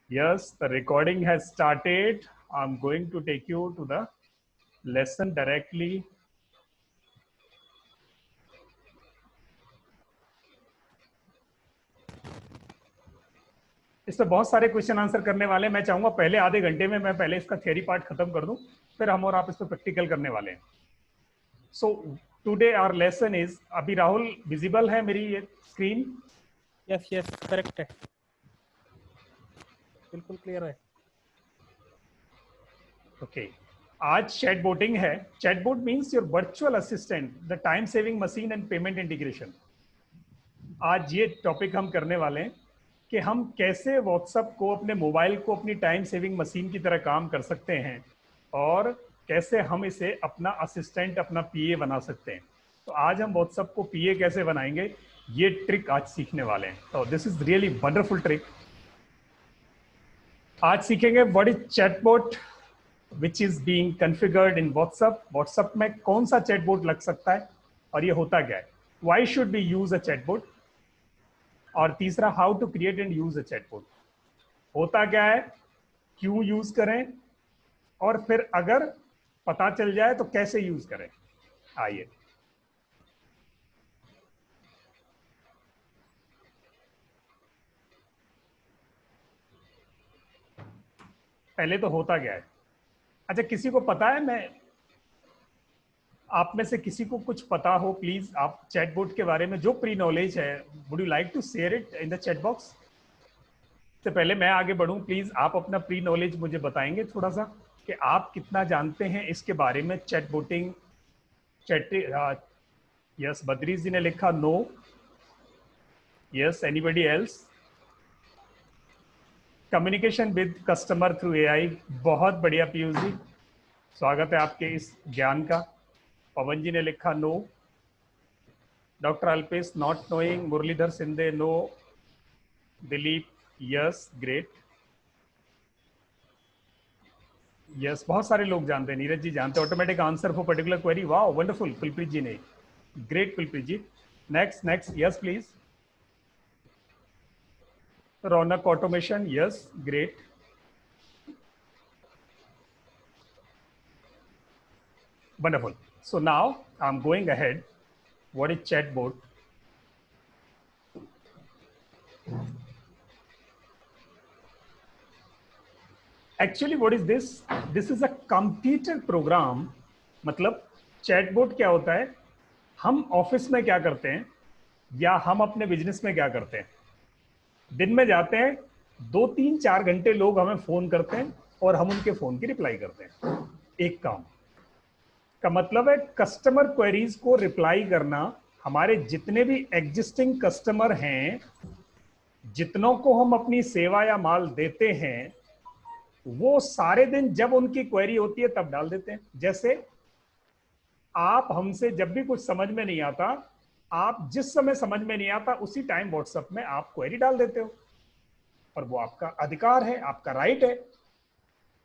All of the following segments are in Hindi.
Yes, the recording has started. I'm going to take you to the lesson directly. इस पे बहुत सारे क्वेश्चन आंसर करने वाले हैं। मैं चाहूंगा पहले आधे घंटे में मैं पहले इसका थियरी पार्ट खत्म कर दूं, फिर हम और आप इस पे प्रैक्टिकल करने वाले हैं। So today our lesson is, अभी राहुल विजिबल है मेरी ये स्क्रीन? यस यस करेक्ट है, बिल्कुल क्लियर है। ओके आज चैटबोटिंग है। Chatbot means your virtual assistant, the time saving machine and payment integration. आज ये टॉपिक हम करने वाले हैं कि हम कैसे व्हाट्सएप को, अपने मोबाइल को अपनी टाइम सेविंग मशीन की तरह काम कर सकते हैं और कैसे हम इसे अपना असिस्टेंट, अपना पीए बना सकते हैं। तो आज हम व्हाट्सएप को पीए कैसे बनाएंगे, ये ट्रिक आज सीखने वाले हैं। तो this is really wonderful trick. आज सीखेंगे what is chatbot which is being configured in WhatsApp. WhatsApp में कौन सा चैटबॉट लग सकता है और ये होता क्या है, why should be use a chatbot. और तीसरा, how to create and use a chatbot, होता क्या है, क्यों यूज करें, और फिर अगर पता चल जाए तो कैसे यूज करें। आइए पहले तो होता क्या है। अच्छा, किसी को पता है, मैं आप में से किसी को कुछ पता हो, प्लीज आप चैटबॉट के बारे में जो प्री नॉलेज है, would you like to share it in the chat box. से पहले मैं आगे बढ़ूं, प्लीज आप अपना प्री नॉलेज मुझे बताएंगे थोड़ा सा कि आप कितना जानते हैं इसके बारे में, chatbotting. Chat yes, Badrish ji ने लिखा no. Yes, anybody else. Communication with customer through AI, बहुत बढ़िया पीयूष जी, स्वागत है आपके इस ज्ञान का। पवन जी ने लिखा no. Doctor Alpesh not knowing. Muralidhar Sindhe no. Dilip yes, great. Yes, बहुत सारे लोग जानते हैं। नीरज जी जानते हैं automatic answer for particular query, वाह वंडरफुल। कुलप्रीत जी ने, great Kulpreet ji. Next next, yes please. Raunak automation, yes great. Wonderful. So now I'm going ahead. What is chatbot? Actually, what is this? This is a computer program. मतलब चैटबॉट क्या होता है, हम ऑफिस में क्या करते हैं या हम अपने बिजनेस में क्या करते हैं, दिन में जाते हैं, 2 3 4 घंटे लोग हमें फोन करते हैं और हम उनके फोन की रिप्लाई करते हैं। एक काम का मतलब है कस्टमर क्वेरीज को रिप्लाई करना। हमारे जितने भी एग्जिस्टिंग कस्टमर हैं, जितनों को हम अपनी सेवा या माल देते हैं, वो सारे दिन जब उनकी क्वेरी होती है तब डाल देते हैं। जैसे आप हमसे जब भी कुछ समझ में नहीं आता, आप जिस समय समझ में नहीं आता उसी टाइम व्हाट्सएप में आप क्वेरी डाल देते हो, और वो आपका अधिकार है, आपका राइट है,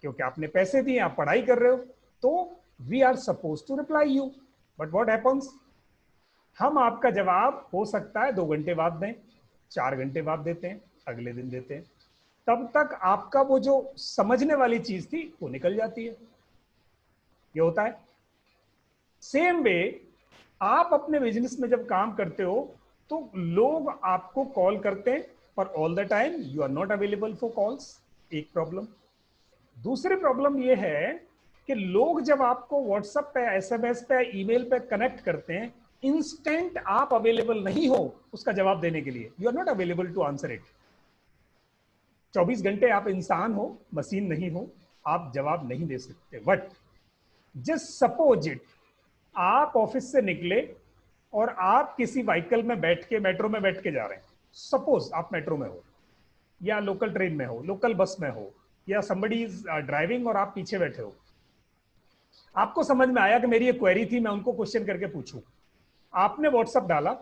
क्योंकि आपने पैसे दिए, आप पढ़ाई कर रहे हो, तो we are suppose to reply you. But what happens, हम आपका जवाब हो सकता है 2 घंटे बाद दें, 4 घंटे बाद देते हैं, अगले दिन देते हैं, तब तक आपका वो जो समझने वाली चीज थी वो निकल जाती है। ये होता है। सेम वे आप अपने बिजनेस में जब काम करते हो तो लोग आपको कॉल करते हैं, पर all the time you are not available for calls. एक प्रॉब्लम। दूसरी प्रॉब्लम ये है कि लोग जब आपको व्हाट्सएप पे, एसएमएस पे, ईमेल पे कनेक्ट करते हैं, इंस्टेंट आप अवेलेबल नहीं हो उसका जवाब देने के लिए, you are not available to answer it. 24 घंटे आप इंसान हो, मशीन नहीं हो, आप जवाब नहीं दे सकते। बट जस्ट सपोज इट, आप ऑफिस से निकले और आप किसी व्हीकल में बैठ के, मेट्रो में बैठ के जा रहे हैं। सपोज आप मेट्रो में हो या लोकल ट्रेन में हो, लोकल बस में हो, या समबडी इज ड्राइविंग और आप पीछे बैठे हो। आपको समझ में आया कि मेरी ये क्वेरी थी, मैं उनको क्वेश्चन करके पूछूं। आपने व्हाट्सएप डाला,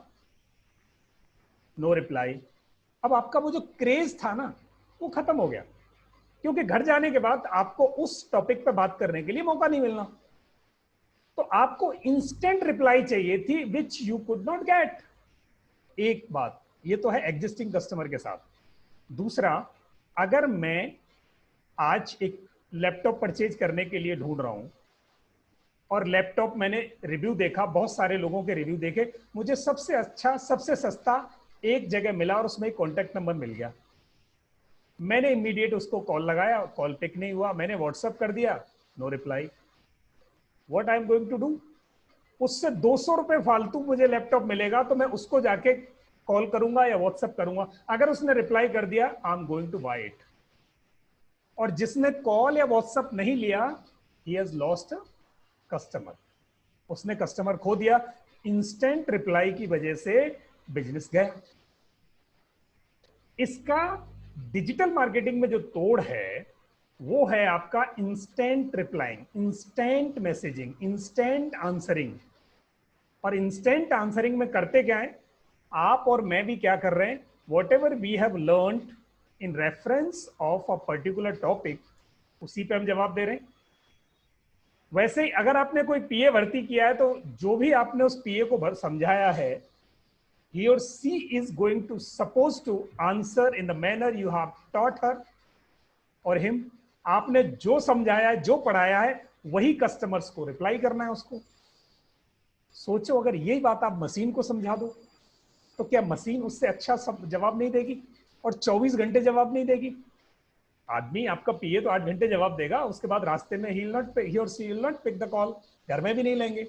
नो रिप्लाई। अब आपका वो जो क्रेज था ना, वो खत्म हो गया, क्योंकि घर जाने के बाद आपको उस टॉपिक पे बात करने के लिए मौका नहीं मिलना। तो आपको इंस्टेंट रिप्लाई चाहिए थी, which you could not gate. एक बात ये तो है एग्जिस्टिंग कस्टमर के साथ। दूसरा, अगर मैं आज एक लैपटॉप परचेज करने के लिए ढूंढ रहा हूं और लैपटॉप मैंने रिव्यू देखा, बहुत सारे लोगों के रिव्यू देखे, मुझे सबसे अच्छा सबसे सस्ता एक जगह मिला और उसमें एक कॉन्टैक्ट नंबर मिल गया। मैंने इमीडिएट उसको कॉल लगाया, कॉल पिक नहीं हुआ, मैंने व्हाट्सएप कर दिया, no reply. What I am going to do? उससे 200 रुपए फालतू मुझे लैपटॉप मिलेगा तो मैं उसको जाके कॉल करूंगा या व्हाट्सएप करूंगा। अगर उसने रिप्लाई कर दिया, I am going to buy it. और जिसने कॉल या व्हाट्सएप नहीं लिया, ही हैज लॉस्ट कस्टमर, उसने कस्टमर खो दिया। इंस्टेंट रिप्लाई की वजह से बिजनेस गया। इसका डिजिटल मार्केटिंग में जो तोड़ है वो है आपका instant replying, instant messaging, instant answering. और इंस्टेंट आंसरिंग में करते क्या है, आप और मैं भी क्या कर रहे हैं, whatever we have learned in reference of a particular topic, उसी पे हम जवाब दे रहे हैं। वैसे ही अगर आपने कोई पीए भर्ती किया है तो जो भी आपने उस पीए को समझाया है, he or she is going to supposed to answer in the manner you have taught her or him। आपने जो समझाया है, जो पढ़ाया है, वही कस्टमर्स को रिप्लाई करना है उसको। सोचो अगर यही बात आप मशीन को समझा दो तो क्या मशीन उससे अच्छा सब जवाब नहीं देगी और 24 घंटे जवाब नहीं देगी? आदमी आपका पीए तो 8 घंटे जवाब देगा, उसके बाद रास्ते में he or she will not pick the call, घर में भी नहीं लेंगे।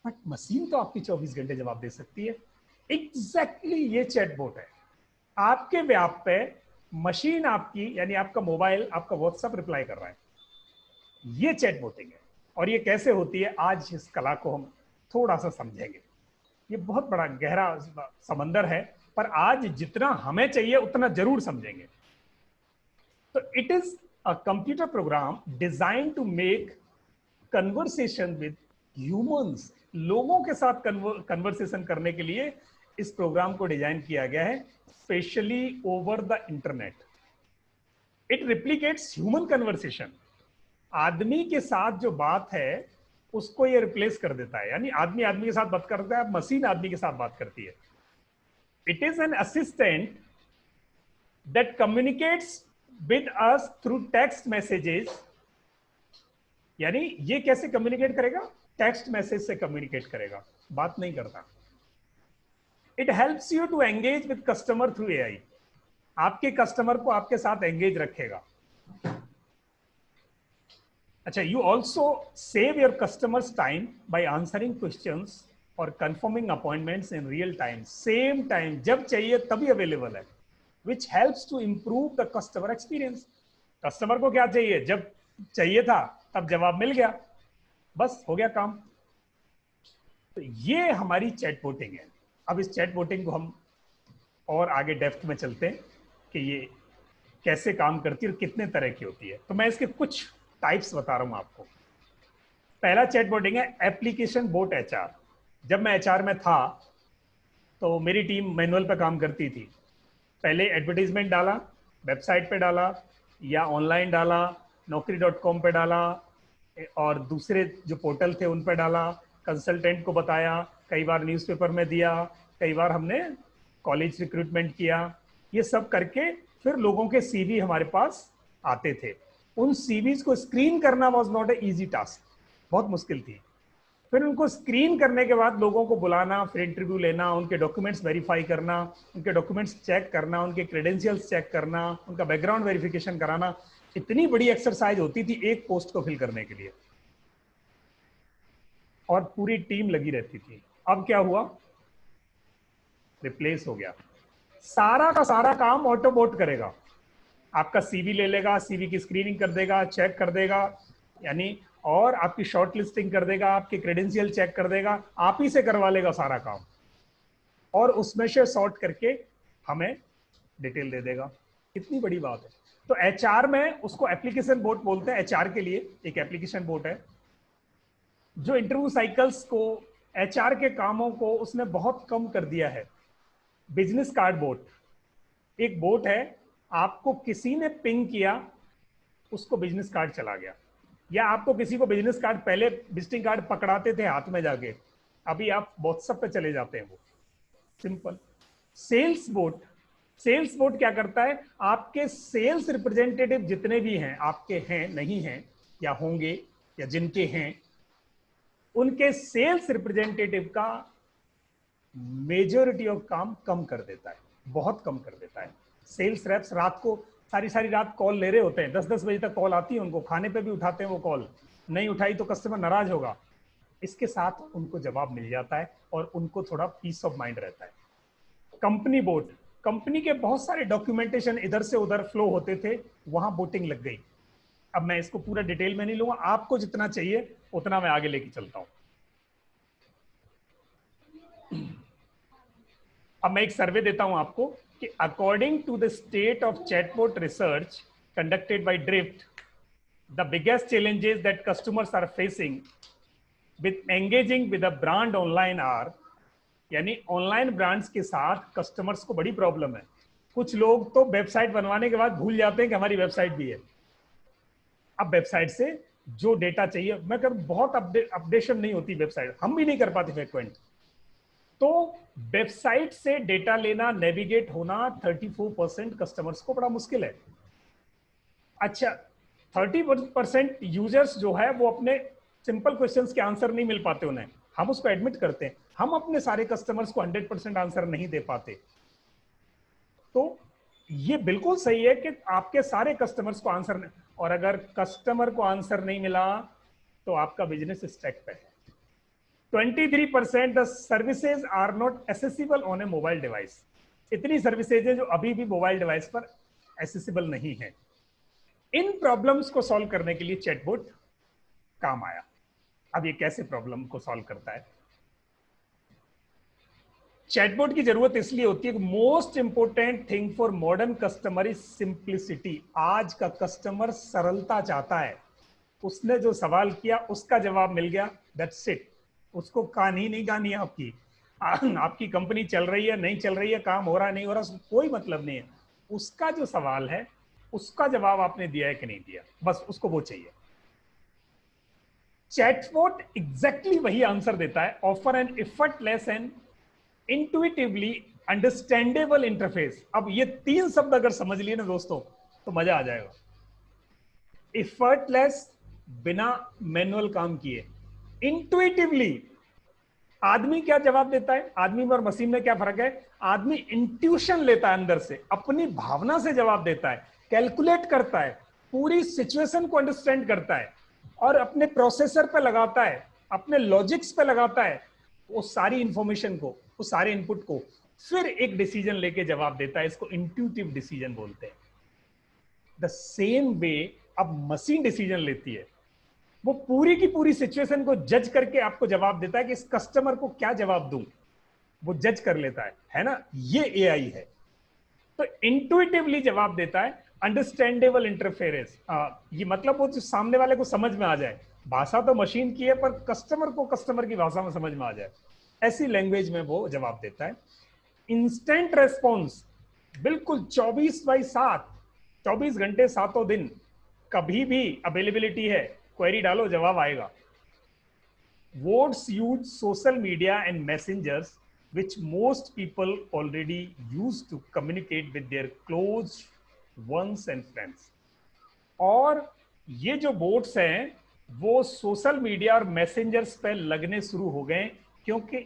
बट मशीन तो आपकी 24 घंटे जवाब दे सकती है। एग्जैक्टली ये चैटबॉट है। आपके व्याप पे मशीन आपकी, यानी आपका मोबाइल, आपका व्हाट्सएप रिप्लाई कर रहा है। ये चैटबॉटिंग है। और ये कैसे होती है, आज इस कला को हम थोड़ा सा समझेंगे। ये बहुत बड़ा गहरा समंदर है, पर आज जितना हमें चाहिए उतना जरूर समझेंगे। तो it is a computer program design to make conversation with humans. लोगों के साथ कन्वर्सेशन करने के लिए इस प्रोग्राम को डिजाइन किया गया है, specially over the internet. It replicates human conversation. आदमी के साथ जो बात है उसको ये रिप्लेस कर देता है, यानी आदमी आदमी के साथ बात करता है, मशीन आदमी के साथ बात करती है। It is an assistant that communicates with us through text messages. यानी ये कैसे कम्युनिकेट करेगा? टेक्स्ट मैसेज से कम्युनिकेट करेगा, बात नहीं करता। It helps you to engage with customer through AI. आपके कस्टमर को आपके साथ एंगेज रखेगा। अच्छा, you also save your customers time by answering questions और confirming appointments in real time. Same time, जब चाहिए तभी अवेलेबल है, which helps to improve the customer experience. Customer को क्या चाहिए, जब चाहिए था तब जवाब मिल गया, बस हो गया काम। तो ये हमारी चैटबॉटिंग है। अब इस चैटबॉटिंग को हम और आगे डेप्थ में चलते हैं कि ये कैसे काम करती है और कितने तरह की होती है। तो मैं इसके कुछ टाइप्स बता रहा हूं आपको। पहला चैटबॉटिंग है एप्लीकेशन बोट एचआर। जब मैं एचआर में था तो मेरी टीम मैनुअल पे काम करती थी। पहले एडवर्टीजमेंट डाला, वेबसाइट पे डाला या ऑनलाइन डाला, naukri.com पे डाला और दूसरे जो पोर्टल थे उन पे डाला, कंसल्टेंट को बताया, कई बार न्यूज़पेपर में दिया, कई बार हमने कॉलेज रिक्रूटमेंट किया। ये सब करके फिर लोगों के सीवी हमारे पास आते थे। उन सीवीज को स्क्रीन करना was not a easy task, बहुत मुश्किल थी। फिर उनको स्क्रीन करने के बाद लोगों को बुलाना, फिर इंटरव्यू लेना, उनके डॉक्यूमेंट्स वेरीफाई करना, उनके डॉक्यूमेंट्स चेक करना, उनके क्रेडेंशियल्स चेक करना, उनका बैकग्राउंड वेरिफिकेशन कराना। इतनी बड़ी एक्सरसाइज होती थी एक पोस्ट को फिल करने के लिए, और पूरी टीम लगी रहती थी। अब क्या हुआ, रिप्लेस हो गया। सारा का सारा काम ऑटोबोट करेगा। आपका सीवी ले लेगा, सीवी की स्क्रीनिंग कर देगा, चेक कर देगा, यानी और आपकी शॉर्ट लिस्टिंग कर देगा, आपके क्रेडेंशियल चेक कर देगा, आप ही से करवा लेगा सारा काम, और उसमें से सॉर्ट करके हमें डिटेल दे देगा। कितनी बड़ी बात है। तो एचआर में उसको एप्लीकेशन बोट बोलते हैं। एचआर के लिए एक एप्लीकेशन बोट है जो इंटरव्यू साइकिल्स को, एचआर के कामों को उसने बहुत कम कर दिया है। बिजनेस कार्ड बोट एक बोट है, आपको किसी ने पिंग किया, उसको बिजनेस कार्ड चला गया। या आपको किसी को बिजनेस कार्ड, पहले विजिटिंग कार्ड पकड़ाते थे हाथ में जाके, अभी आप व्हाट्सएप पे चले जाते हैं, वो simple. Sales bot sales bot क्या करता है, आपके सेल्स रिप्रेजेंटेटिव जितने भी हैं, आपके हैं नहीं हैं या होंगे या जिनके हैं, उनके सेल्स रिप्रेजेंटेटिव का मेजोरिटी ऑफ काम कम कर देता है, बहुत कम कर देता है। सेल्स रेप्स रात को सारी सारी रात कॉल ले रहे होते हैं, 10-10 बजे तक कॉल आती है उनको, खाने पे भी उठाते हैं वो कॉल, नहीं उठाई तो कस्टमर नाराज होगा, इसके साथ उनको जवाब मिल जाता है और उनको थोड़ा पीस ऑफ माइंड रहता है। कंपनी बोट, कंपनी के बहुत सारे डॉक्यूमेंटेशन इधर से उधर फ्लो होते थे, वहां बोटिंग लग गई। अब मैं इसको पूरा डिटेल में नहीं लूंगा, आपको जितना चाहिए उतना मैं आगे लेके चलता हूं। अब मैं एक सर्वे देता हूं आपको कि according to the state of chatbot research conducted by Drift, the biggest challenges that customers are facing with engaging with a brand online are, यानी ऑनलाइन ब्रांड्स के साथ कस्टमर्स को बड़ी प्रॉब्लम है। कुछ लोग तो वेबसाइट बनवाने के बाद भूल जाते हैं कि हमारी वेबसाइट भी है। अब वेबसाइट से जो डेटा चाहिए, मैं कर बहुत अपडेशन नहीं होती वेबसाइट, हम भी नहीं कर पाते फ्रिक्वेंट, तो वेबसाइट से डेटा लेना, नेविगेट होना 34% कस्टमर्स को बड़ा मुश्किल है। अच्छा, 30% यूजर्स जो है वो अपने सिंपल क्वेश्चंस के आंसर नहीं मिल पाते उन्हें, हम उसको एडमिट करते हैं, हम अपने सारे कस्टमर्स को 100% आंसर नहीं दे पाते। तो ये बिल्कुल सही है कि आपके सारे कस्टमर्स को आंसर नहीं, और अगर कस्टमर को आंसर नहीं मिला तो आपका बिजनेस स्टैक पे है। 23% the services are not accessible on a mobile device, इतनी सर्विसेज है जो अभी भी मोबाइल डिवाइस पर एसेसिबल नहीं है। इन प्रॉब्लम्स को सॉल्व करने के लिए चैटबॉट काम आया। अब ये कैसे प्रॉब्लम को सॉल्व करता है? चैटबॉट की जरूरत इसलिए होती है कि most important thing for modern customer is simplicity. आज का कस्टमर सरलता चाहता है, उसने जो सवाल किया उसका जवाब मिल गया, दैट्स इट। उसको कहानी नहीं गानी है आपकी, आपकी कंपनी चल रही है नहीं चल रही है, काम हो रहा है नहीं हो रहा, कोई मतलब नहीं है। उसका जो सवाल है उसका जवाब आपने दिया है कि नहीं दिया, बस उसको वो चाहिए। चैटबॉट एग्जैक्टली वही आंसर देता है, offer an effortless and intuitively understandable interface. अब ये 3 शब्द अगर समझ लिए ना दोस्तों तो मजा आ जाएगा। एफर्टलेस, बिना मैनुअल काम किए, इंट्यूटिवली। आदमी क्या जवाब देता है, आदमी और मशीन में क्या फर्क है? आदमी इंट्यूशन लेता है, अंदर से अपनी भावना से जवाब देता है, कैलकुलेट करता है, पूरी सिचुएशन को अंडरस्टैंड करता है और अपने प्रोसेसर पे लगाता है, अपने लॉजिक्स पे लगाता है वो सारी इंफॉर्मेशन को, वो सारे इनपुट को, फिर एक डिसीजन लेके जवाब देता है। इसको इंट्यूटिव डिसीजन बोलते हैं। द सेम वे अब मशीन डिसीजन लेती है, वो पूरी की पूरी सिचुएशन को जज करके आपको जवाब देता है कि इस कस्टमर को क्या जवाब दूं, वो जज कर लेता है ना? ये एआई है। तो इंट्यूटिवली जवाब देता है, अंडरस्टैंडेबल इंटरफेरेंस, ये मतलब वो जो सामने वाले को समझ में आ जाए। भाषा तो मशीन की है पर कस्टमर को कस्टमर की भाषा में समझ में आ जाए, ऐसी लैंग्वेज में वो जवाब देता है। इंस्टेंट रेस्पॉन्स, बिल्कुल 24/7, 24 घंटे 7 दिन, कभी भी अवेलेबिलिटी है, क्वेरी डालो जवाब आएगा। Words use social media and messengers which most people already use to communicate with their close ones and friends। और ये जो बोट्स हैं वो सोशल मीडिया और मैसेंजर्स पे लगने शुरू हो गए, क्योंकि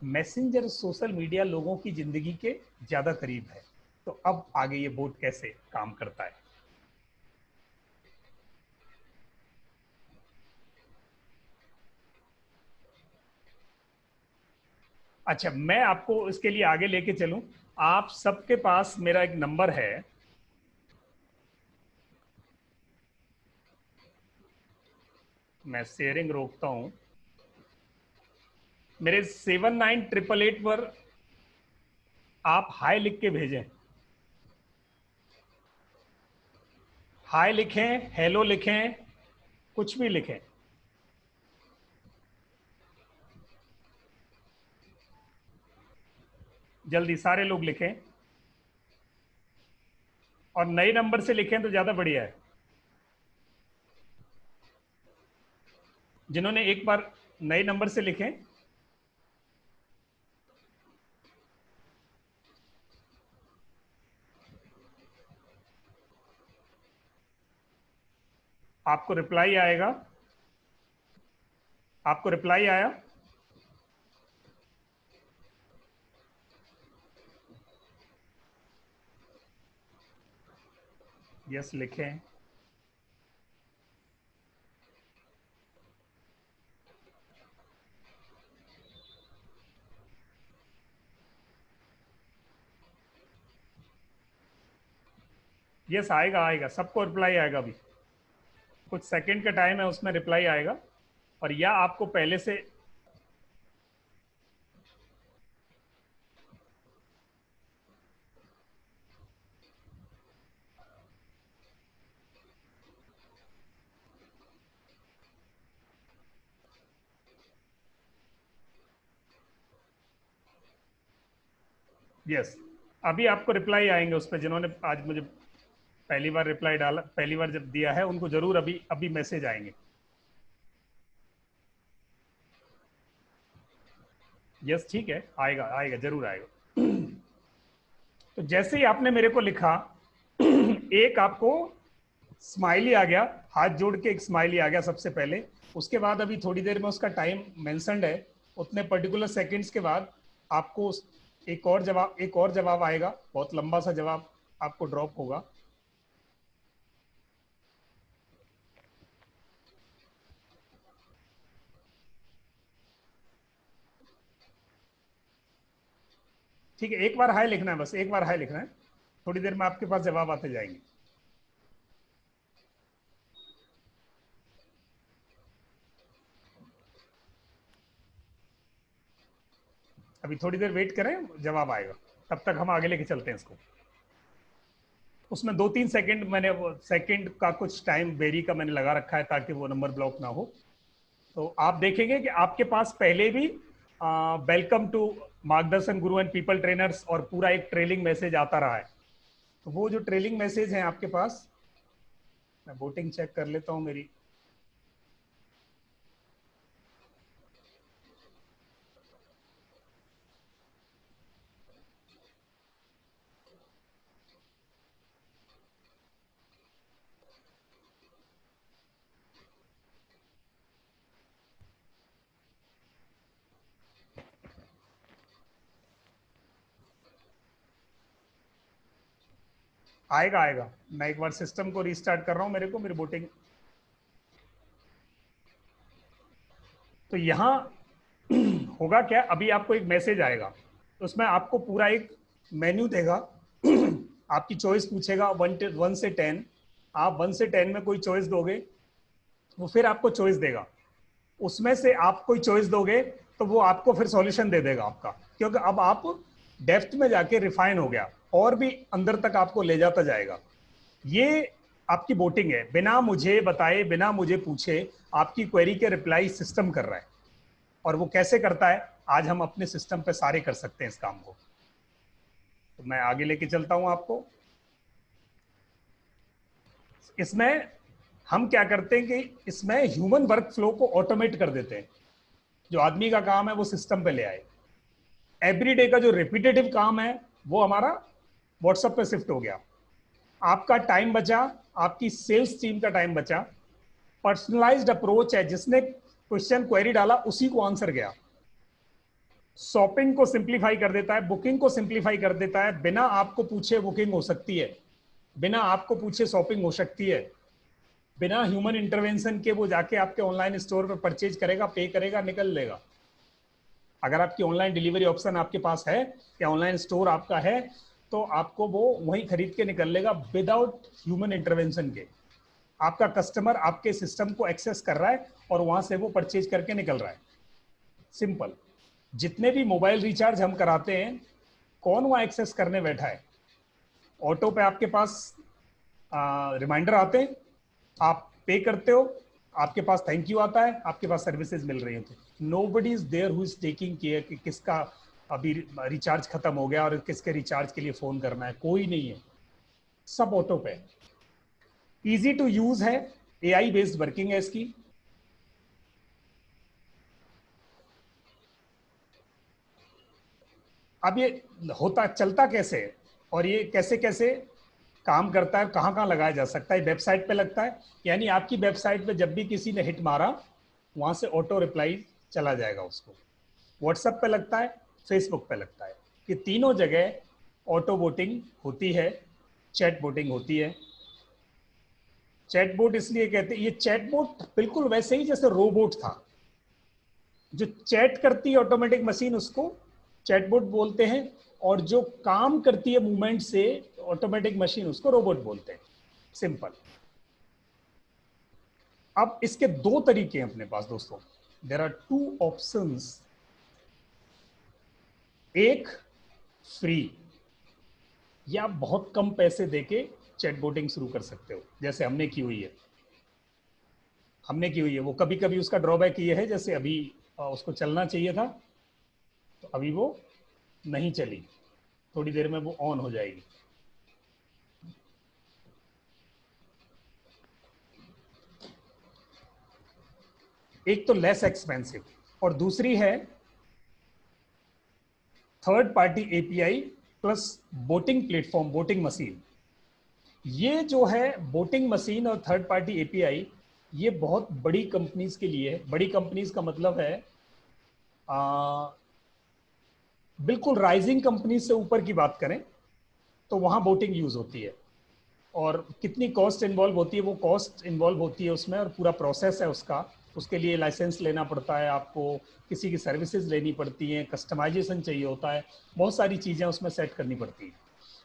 मैसेंजर सोशल मीडिया लोगों की जिंदगी के ज्यादा करीब है। तो अब आगे ये बोट कैसे काम करता है? अच्छा, मैं आपको इसके लिए आगे लेके चलूं। आप सबके पास मेरा एक नंबर है, मैं शेयरिंग रोकता हूं, मेरे 7988 पर आप हाय लिख के भेजें। हाय लिखें, हेलो लिखें, कुछ भी लिखें। जल्दी सारे लोग लिखें, और नए नंबर से लिखें तो ज्यादा बढ़िया है। जिन्होंने एक बार नए नंबर से लिखें, आपको रिप्लाई आएगा, आपको रिप्लाई आया? यस लिखें। यस आएगा, आएगा, सबको रिप्लाई आएगा। अभी कुछ सेकंड का टाइम है, उसमें रिप्लाई आएगा। और या आपको पहले से यस अभी आपको रिप्लाई आएंगे उस पर, जिन्होंने आज मुझे पहली बार रिप्लाई डाला, पहली बार जब दिया है, उनको जरूर अभी अभी मैसेज आएंगे। यस ठीक है, आएगा, आएगा, जरूर आएगा। तो जैसे ही आपने मेरे को लिखा, एक आपको स्माइली आ गया, हाथ जोड़ के एक स्माइली आ गया सबसे पहले। उसके बाद अभी थोड़ी देर में उसका टाइम मेंशन्ड है, उतने पर्टिकुलर सेकंड्स के बाद आपको एक और जवाब आएगा, बहुत लंबा सा जवाब आपको ड्रॉप होगा। ठीक है, एक बार हाय लिखना है, बस एक बार हाय लिखना है, थोड़ी देर में आपके पास जवाब आते जाएंगे। अभी थोड़ी देर वेट करें, जवाब आएगा, तब तक हम आगे लेके चलते हैं इसको। उसमें 2-3 सेकंड मैंने वो सेकंड का कुछ टाइम वेरी का मैंने लगा रखा है, ताकि वो नंबर ब्लॉक ना हो। तो आप देखेंगे कि आपके पास पहले भी वेलकम टू मार्गदर्शन गुरु एंड पीपल ट्रेनर्स और पूरा एक ट्रेलिंग मैसेज आता रहा है। तो वो जो ट्रेलिंग मैसेज है आपके पास, मैं वोटिंग चेक कर लेता हूँ मेरी। आएगा, आएगा, मैं एक बार सिस्टम को रीस्टार्ट कर रहा हूँ, मेरे को मेरी वोटिंग। तो यहाँ होगा क्या, अभी आपको एक मैसेज आएगा, उसमें आपको पूरा एक मेन्यू देगा। आपकी चॉइस पूछेगा 1 से 10, आप 1 से 10 में कोई चॉइस दोगे, वो फिर आपको चॉइस देगा। उसमें से आप कोई चॉइस दोगे तो वो आपको फिर सॉल्यूशन दे देगा आपका, क्योंकि अब आप डेप्थ में जाके रिफाइन हो गया, और भी अंदर तक आपको ले जाता जाएगा। ये आपकी वोटिंग है, बिना मुझे बताए, बिना मुझे पूछे आपकी क्वेरी के रिप्लाई सिस्टम कर रहा है। और वो कैसे करता है, आज हम अपने सिस्टम पे सारे कर सकते हैं इस काम को। तो मैं आगे लेके चलता हूं आपको। इसमें हम क्या करते हैं कि इसमें ह्यूमन वर्क फ्लो को ऑटोमेट कर देते हैं। जो आदमी का काम है वो सिस्टम पे ले आए। एवरीडे का जो रिपीटेटिव काम है वो हमारा व्हाट्सएप पे शिफ्ट हो गया। आपका टाइम बचा, आपकी सेल्स टीम का टाइम बचा। पर्सनलाइज्ड अप्रोच है, जिसने क्वेश्चन क्वेरी डाला उसी को आंसर गया। शॉपिंग को सिंप्लीफाई कर देता है, बुकिंग को सिंप्लीफाई कर देता है। बिना आपको पूछे बुकिंग हो सकती है, बिना आपको पूछे शॉपिंग हो सकती है। बिना ह्यूमन इंटरवेंशन के वो जाके आपके ऑनलाइन स्टोर पर परचेज करेगा, पे करेगा, निकल लेगा। अगर आपकी ऑनलाइन डिलीवरी ऑप्शन आपके पास है या ऑनलाइन स्टोर आपका है, तो आपको वो वहीं खरीद के निकल लेगा विदाउट ह्यूमन इंटरवेंशन के। आपका कस्टमर आपके सिस्टम को एक्सेस कर रहा है और वहां से वो परचेज करके निकल रहा है। सिंपल। जितने भी मोबाइल रिचार्ज हम कराते हैं, कौन वहां एक्सेस करने बैठा है? ऑटो पे आपके पास रिमाइंडर आते हैं, आप पे करते हो, आपके पास थैंक यू आता है, आपके पास सर्विसेज मिल रही होती। Nobody is there who is taking care कि किसका अभी रिचार्ज खत्म हो गया और किसके रिचार्ज के लिए फोन करना है, कोई नहीं है। सब ऑटो पे। इजी टू यूज है, एआई बेस्ड वर्किंग है इसकी। अब ये होता चलता कैसे है और ये कैसे कैसे काम करता है, कहाँ कहाँ लगाया जा सकता है, वेबसाइट पे लगता है, यानी आपकी वेबसाइट पे जब भी किसी ने हिट मारा वहां से ऑटो रिप्लाई चला जाएगा उसको। व्हाट्सएप पे लगता है, फेसबुक पे लगता है, कि तीनों जगह ऑटो वोटिंग होती है, चैट वोटिंग होती है। चैटबोट इसलिए कहते हैं, ये चैटबोट बिल्कुल वैसे ही जैसे रोबोट था, जो चैट करती है ऑटोमेटिक मशीन उसको चैटबोट बोलते हैं, और जो काम करती है मूवमेंट से ऑटोमेटिक मशीन उसको रोबोट बोलते हैं। सिंपल। अब इसके दो तरीके हैं अपने पास दोस्तों, देर आर टू ऑप्शंस। एक फ्री, या आप बहुत कम पैसे देके चैटबोटिंग शुरू कर सकते हो, जैसे हमने की हुई है। हमने की हुई है वो, कभी कभी उसका ड्रॉबैक ये है, जैसे अभी उसको चलना चाहिए था तो अभी वो नहीं चली, थोड़ी देर में वो ऑन हो जाएगी। एक तो लेस एक्सपेंसिव, और दूसरी है third party API plus boating platform, boating machine. ये जो है बोटिंग मशीन और थर्ड पार्टी एपीआई, ये बहुत बड़ी कंपनीज के लिए है। बड़ी कंपनीज का मतलब है आ, बिल्कुल राइजिंग कंपनी से ऊपर की बात करें तो वहां बोटिंग यूज होती है। और कितनी कॉस्ट इन्वॉल्व होती है, वो कॉस्ट इन्वॉल्व होती है उसमें, और पूरा प्रोसेस है उसका। उसके लिए लाइसेंस लेना पड़ता है आपको, किसी की सर्विसेज लेनी पड़ती हैं, कस्टमाइजेशन चाहिए होता है, बहुत सारी चीज़ें उसमें सेट करनी पड़ती हैं।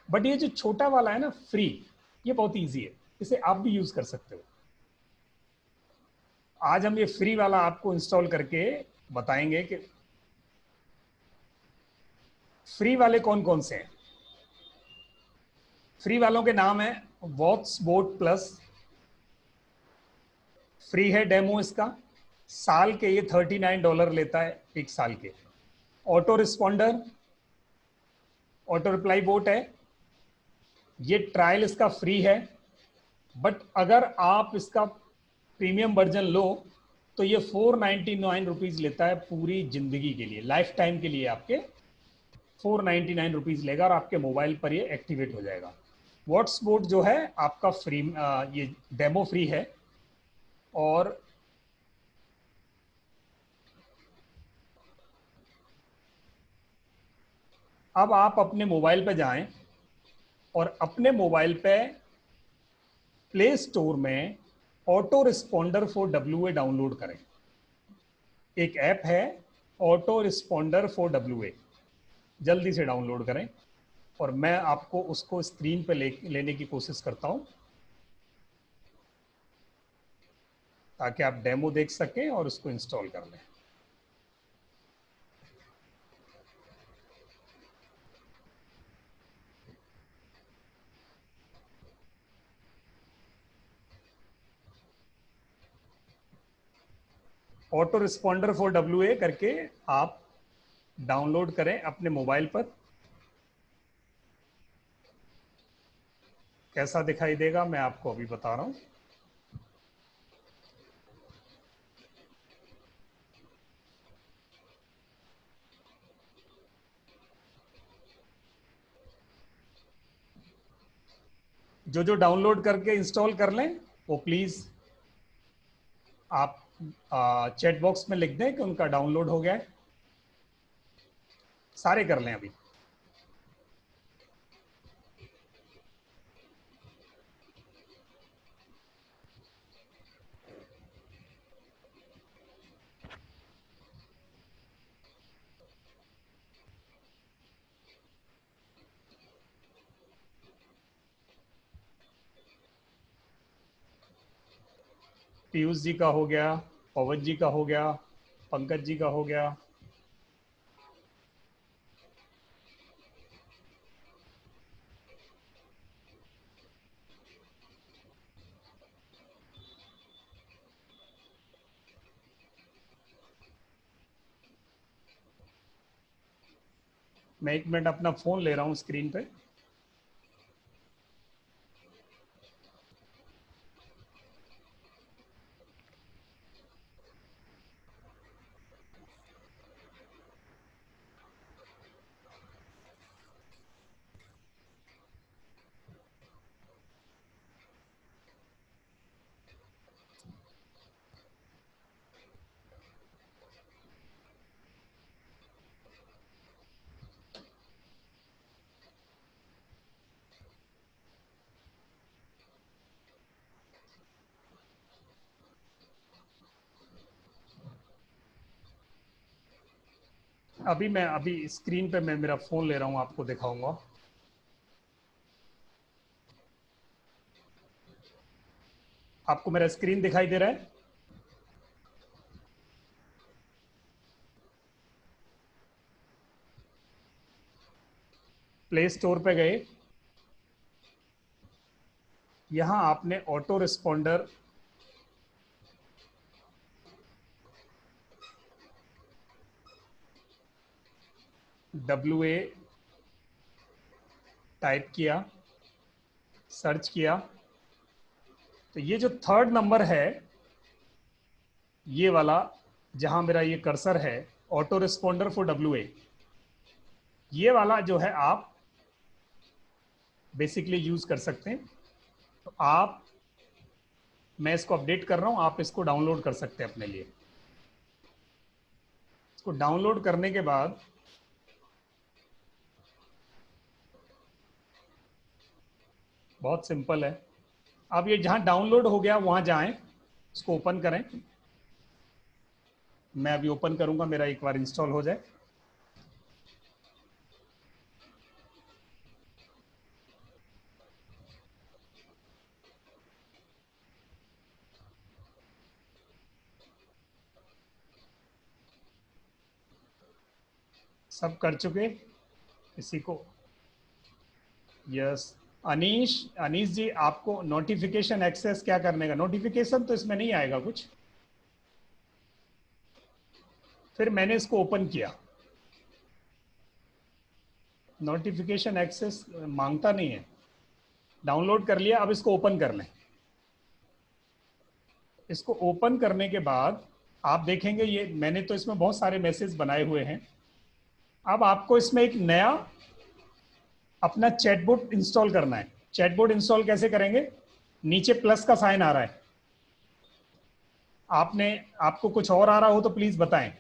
बट ये जो छोटा वाला है ना फ्री, ये बहुत ईजी है, इसे आप भी यूज़ कर सकते हो। आज हम ये फ्री वाला आपको इंस्टॉल करके बताएंगे कि फ्री वाले कौन कौन से हैं। फ्री वालों के नाम है वॉट्स बोट प्लस, फ्री है डेमो इसका, साल के ये $39 लेता है, एक साल के। Auto responder, auto reply boat है, ये ट्रायल इसका फ्री है। बट अगर आप इसका प्रीमियम वर्जन लो तो ये ₹499 लेता है, पूरी जिंदगी के लिए, लाइफ टाइम के लिए आपके ₹499 लेगा, और आपके मोबाइल पर ये एक्टिवेट हो जाएगा। व्हाट्सबोट जो है आपका फ्री, ये डेमो फ्री है। और अब आप अपने मोबाइल पे जाएं और अपने मोबाइल पे प्ले स्टोर में auto responder for W A download करें। एक ऐप है auto responder for W A, जल्दी से डाउनलोड करें। और मैं आपको उसको स्क्रीन पे लेने की कोशिश करता हूं, ताकि आप डेमो देख सकें और उसको इंस्टॉल कर लें। Auto responder for W A करके आप डाउनलोड करें अपने मोबाइल पर। कैसा दिखाई देगा मैं आपको अभी बता रहा हूं। जो जो डाउनलोड करके इंस्टॉल कर लें वो प्लीज आप चैट बॉक्स में लिख दें कि उनका डाउनलोड हो गया है। सारे कर लें अभी। पीयूष जी का हो गया, पवन जी का हो गया, पंकज जी का हो गया। मैं एक मिनट अपना फोन ले रहा हूं स्क्रीन पे। अभी स्क्रीन पे मैं मेरा फोन ले रहा हूँ, आपको दिखाऊंगा। आपको मेरा स्क्रीन दिखाई दे रहा है? प्ले स्टोर पे गए, यहां आपने ऑटो रिस्पॉन्डर WA टाइप किया, सर्च किया, तो ये जो थर्ड नंबर है, ये वाला जहां मेरा ये कर्सर है, ऑटो रिस्पॉन्डर फॉर WA, ये वाला जो है आप बेसिकली यूज कर सकते हैं। तो आप, मैं इसको अपडेट कर रहा हूं, आप इसको डाउनलोड कर सकते हैं अपने लिए। इसको डाउनलोड करने के बाद बहुत सिंपल है। अब ये जहां डाउनलोड हो गया वहां जाएं, इसको ओपन करें। मैं अभी ओपन करूंगा, मेरा एक बार इंस्टॉल हो जाए। सब कर चुके किसी को? यस। अनीश, अनीश जी, आपको नोटिफिकेशन एक्सेस क्या करने का? नोटिफिकेशन तो इसमें नहीं आएगा कुछ। फिर मैंने इसको ओपन किया, नोटिफिकेशन एक्सेस मांगता नहीं है। डाउनलोड कर लिया, अब इसको ओपन कर लें। इसको ओपन करने के बाद आप देखेंगे, ये मैंने तो इसमें बहुत सारे मैसेज बनाए हुए हैं। अब आपको इसमें एक नया अपना चैटबॉट इंस्टॉल करना है। चैटबॉट इंस्टॉल कैसे करेंगे? नीचे प्लस का साइन आ रहा है, आपको कुछ और आ रहा हो तो प्लीज बताएं।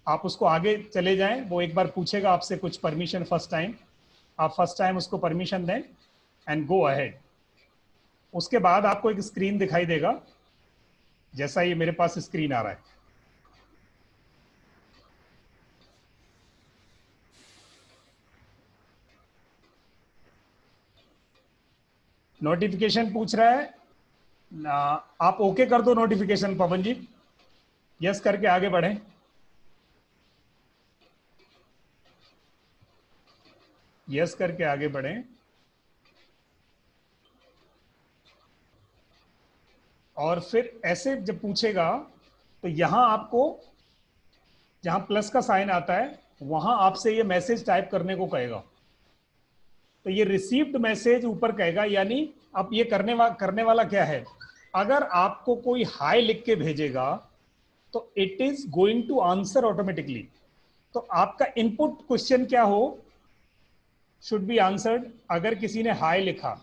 आप उसको आगे चले जाएं, वो एक बार पूछेगा आपसे कुछ परमिशन फर्स्ट टाइम, आप फर्स्ट टाइम उसको परमिशन दें एंड गो अहेड। उसके बाद आपको एक स्क्रीन दिखाई देगा, जैसा ये मेरे पास स्क्रीन आ रहा है। नोटिफिकेशन पूछ रहा है, आप ओके कर दो नोटिफिकेशन पवन जी, यस करके आगे बढ़ें। यस करके आगे बढ़ें, और फिर ऐसे जब पूछेगा तो यहां आपको, जहां प्लस का साइन आता है, वहां आपसे ये मैसेज टाइप करने को कहेगा। तो ये रिसीव्ड मैसेज ऊपर कहेगा, यानी अब ये करने वाला क्या है? अगर आपको कोई हाई लिख के भेजेगा तो it is going to answer automatically. तो आपका इनपुट क्वेश्चन क्या हो, शुड बी आंसर्ड। अगर किसी ने हाई लिखा,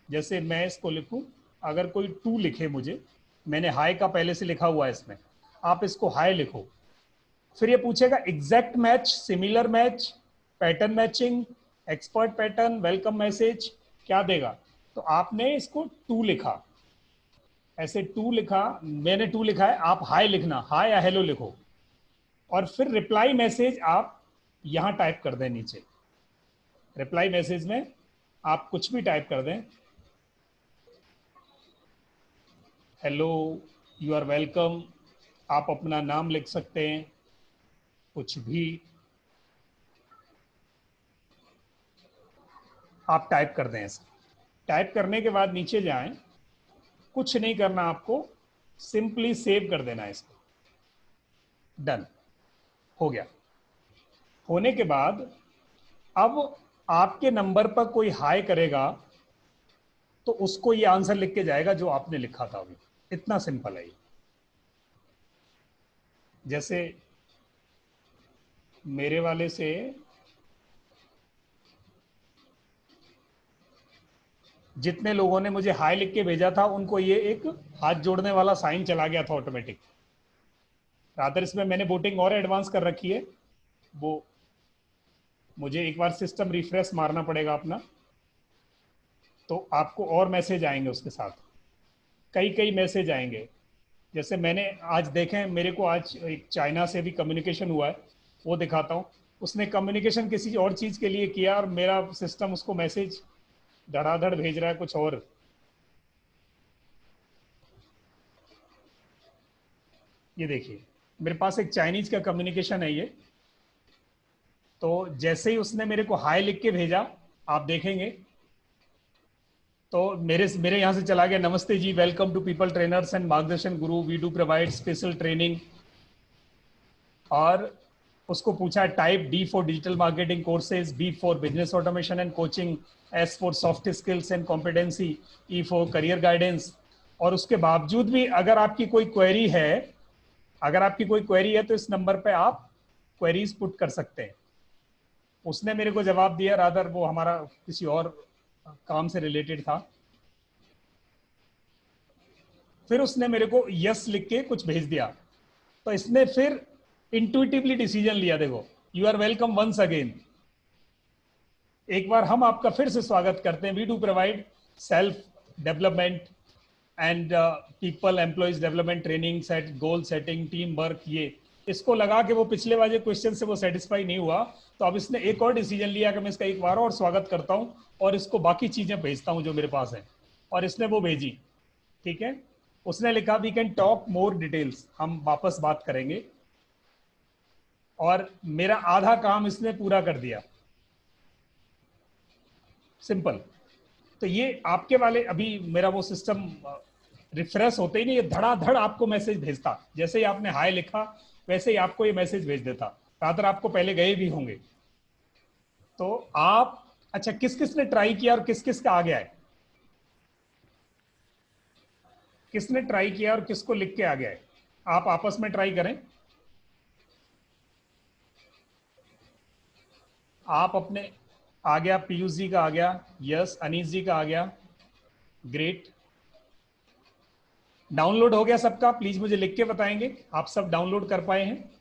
जैसे मैं इसको लिखूं, अगर कोई 2 लिखे मुझे, मैंने हाई का पहले से लिखा हुआ है इसमें, आप इसको हाई लिखो। फिर ये पूछेगा exact match, similar match, pattern matching, expert pattern, welcome message, क्या देगा? तो आपने इसको 2 लिखा, ऐसे 2 लिखा, मैंने 2 लिखा है, आप हाई लिखना, हाई या हेलो लिखो, और फिर रिप्लाई मैसेज आप यहां टाइप कर दें नीचे। रिप्लाई मैसेज में आप कुछ भी टाइप कर दें, हेलो, यू आर वेलकम, आप अपना नाम लिख सकते हैं, कुछ भी आप टाइप कर दें। ऐसा टाइप करने के बाद नीचे जाएं, कुछ नहीं करना आपको, सिंपली सेव कर देना है इसको। डन हो गया। होने के बाद अब आपके नंबर पर कोई हाई करेगा तो उसको ये आंसर लिख के जाएगा जो आपने लिखा था अभी। इतना सिंपल है ये। जैसे मेरे वाले से जितने लोगों ने मुझे हाई लिख के भेजा था, उनको ये एक हाथ जोड़ने वाला साइन चला गया था ऑटोमेटिक। रादर इसमें मैंने वोटिंग और एडवांस कर रखी है, वो मुझे एक बार सिस्टम रिफ्रेश मारना पड़ेगा अपना, तो आपको और मैसेज आएंगे उसके साथ, कई कई मैसेज आएंगे। जैसे मैंने आज देखें, मेरे को आज एक चाइना से भी कम्युनिकेशन हुआ है, वो दिखाता हूँ। उसने कम्युनिकेशन किसी और चीज के लिए किया और मेरा सिस्टम उसको मैसेज धड़ाधड़ भेज रहा है कुछ और। ये देखिए मेरे पास एक चाइनीज का कम्युनिकेशन है ये। तो जैसे ही उसने मेरे को हाय लिख के भेजा, आप देखेंगे तो मेरे मेरे यहाँ से चला गया, नमस्ते जी, welcome to people trainers and Margdarshan Guru, we do provide special training. और उसको पूछा type D for digital marketing courses, B for business automation and coaching, S for soft skills and competency, E for career guidance. और उसके बावजूद भी अगर आपकी कोई क्वेरी है, अगर आपकी कोई क्वेरी है तो इस नंबर पे आप क्वेरीज पुट कर सकते हैं। उसने मेरे को जवाब दिया, रादर वो हमारा किसी और काम से रिलेटेड था। फिर उसने मेरे को यस लिख के कुछ भेज दिया। तो इसने फिर इंट्यूटिवली डिसीजन लिया, देखो, you are welcome once again, एक बार हम आपका फिर से स्वागत करते हैं, we do provide self development and people employees development training, set goal setting, team work. ये इसको लगा के वो पिछले वाले क्वेश्चन से वो सेटिस्फाई नहीं हुआ, तो अब इसने एक और डिसीजन लिया कि मैं इसका एक बार और स्वागत करता हूं और इसको बाकी चीजें भेजता हूं जो मेरे पास है। और इसने वो भेजी, ठीक है। उसने लिखा we can talk more details, हम वापस बात करेंगे। और मेरा आधा काम इसने पूरा कर दिया, सिंपल। तो ये आपके वाले, अभी मेरा वो सिस्टम रिफ्रेश होते ही नहीं, ये धड़ाधड़ आपको मैसेज भेजता, जैसे ही आपने हाय लिखा वैसे ही आपको ये मैसेज भेज देता। रादर आपको पहले गए भी होंगे। तो आप, अच्छा, किस किस ने ट्राई किया और किस किस का आ गया है? किसने ट्राई किया और किसको लिख के आ गया है? आप आपस में ट्राई करें। आप अपने, आ गया, पीयूष जी का आ गया, यस, अनीस जी का आ गया, ग्रेट। डाउनलोड हो गया सबका? प्लीज मुझे लिख के बताएंगे आप सब डाउनलोड कर पाए हैं।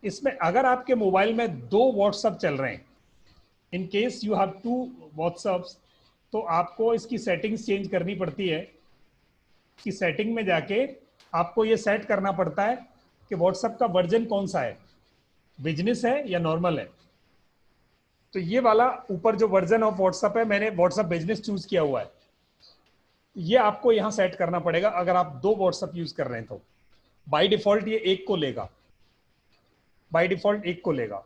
इसमें अगर आपके मोबाइल में दो व्हाट्सएप चल रहे हैं, in case you have two WhatsApps, तो आपको इसकी सेटिंग्स चेंज करनी पड़ती है। कि सेटिंग में जाके आपको ये सेट करना पड़ता है कि व्हाट्सएप का वर्जन कौन सा है, बिजनेस है या नॉर्मल है। तो ये वाला ऊपर जो वर्जन ऑफ व्हाट्सएप है, मैंने व्हाट्सएप बिजनेस चूज किया हुआ है। ये आपको यहां सेट करना पड़ेगा अगर आप दो व्हाट्सएप यूज कर रहे हैं तो। बाय डिफॉल्ट ये एक को लेगा, बाय डिफॉल्ट एक को लेगा।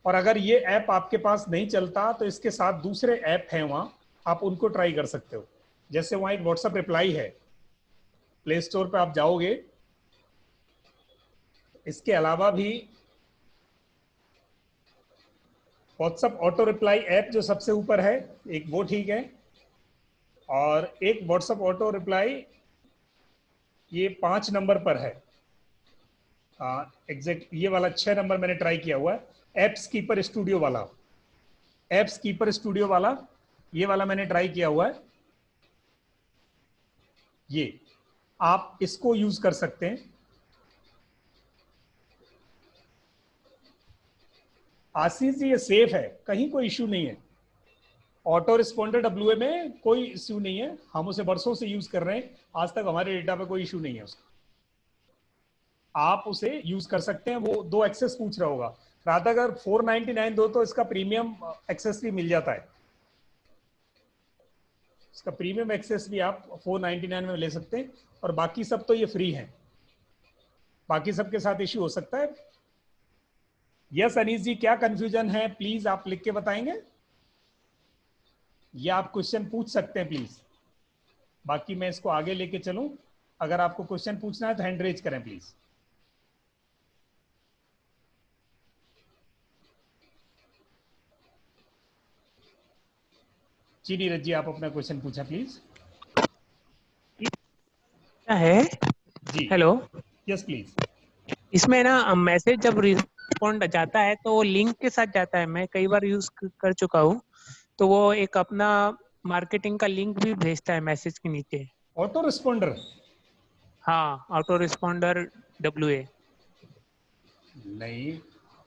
और अगर ये ऐप आपके पास नहीं चलता तो इसके साथ दूसरे ऐप हैं वहां, आप उनको ट्राई कर सकते हो। जैसे वहां एक व्हाट्सएप रिप्लाई है, प्ले स्टोर पे आप जाओगे, इसके अलावा भी व्हाट्सएप ऑटो रिप्लाई ऐप जो सबसे ऊपर है, एक वो ठीक है। और एक व्हाट्सएप ऑटो रिप्लाई ये 5 नंबर पर है, एग्जैक्ट ये वाला 6 नंबर मैंने ट्राई किया हुआ है। एप्स कीपर स्टूडियो वाला, एप्स कीपर स्टूडियो वाला, ये वाला मैंने ट्राई किया हुआ है। ये आप इसको यूज कर सकते हैं। आशीष जी ये सेफ है, कहीं कोई इश्यू नहीं है। ऑटो रिस्पॉन्डर डब्ल्यूए में कोई इश्यू नहीं है, हम उसे बरसों से यूज कर रहे हैं, आज तक हमारे डेटा पे कोई इश्यू नहीं है उसका। आप उसे यूज कर सकते हैं। वो 2 एक्सेस पूछ रहा होगा, रात अगर 499 दो तो इसका प्रीमियम एक्सेस भी मिल जाता है। इसका प्रीमियम एक्सेस भी आप 499 में ले सकते हैं, और बाकी सब तो ये फ्री है। बाकी सबके साथ इश्यू हो सकता है। यस अनीस जी, क्या कंफ्यूजन है प्लीज आप लिख के बताएंगे, या आप क्वेश्चन पूछ सकते हैं प्लीज। बाकी मैं इसको आगे लेके चलूं, अगर आपको क्वेश्चन पूछना है तो हैंड रेज करें प्लीज। जी नीरज जी, आप अपना क्वेश्चन पूछा प्लीज। क्या है? जी, हेलो। Yes please. इसमें ना मैसेज जब रिस्पॉन्ड जाता है तो वो लिंक के साथ जाता है। मैं कई बार यूज कर चुका हूँ, तो वो एक अपना मार्केटिंग का लिंक भी भेजता है मैसेज के नीचे। Auto responder? हाँ, ऑटो रिस्पॉन्डर डब्ल्यू ए। नहीं,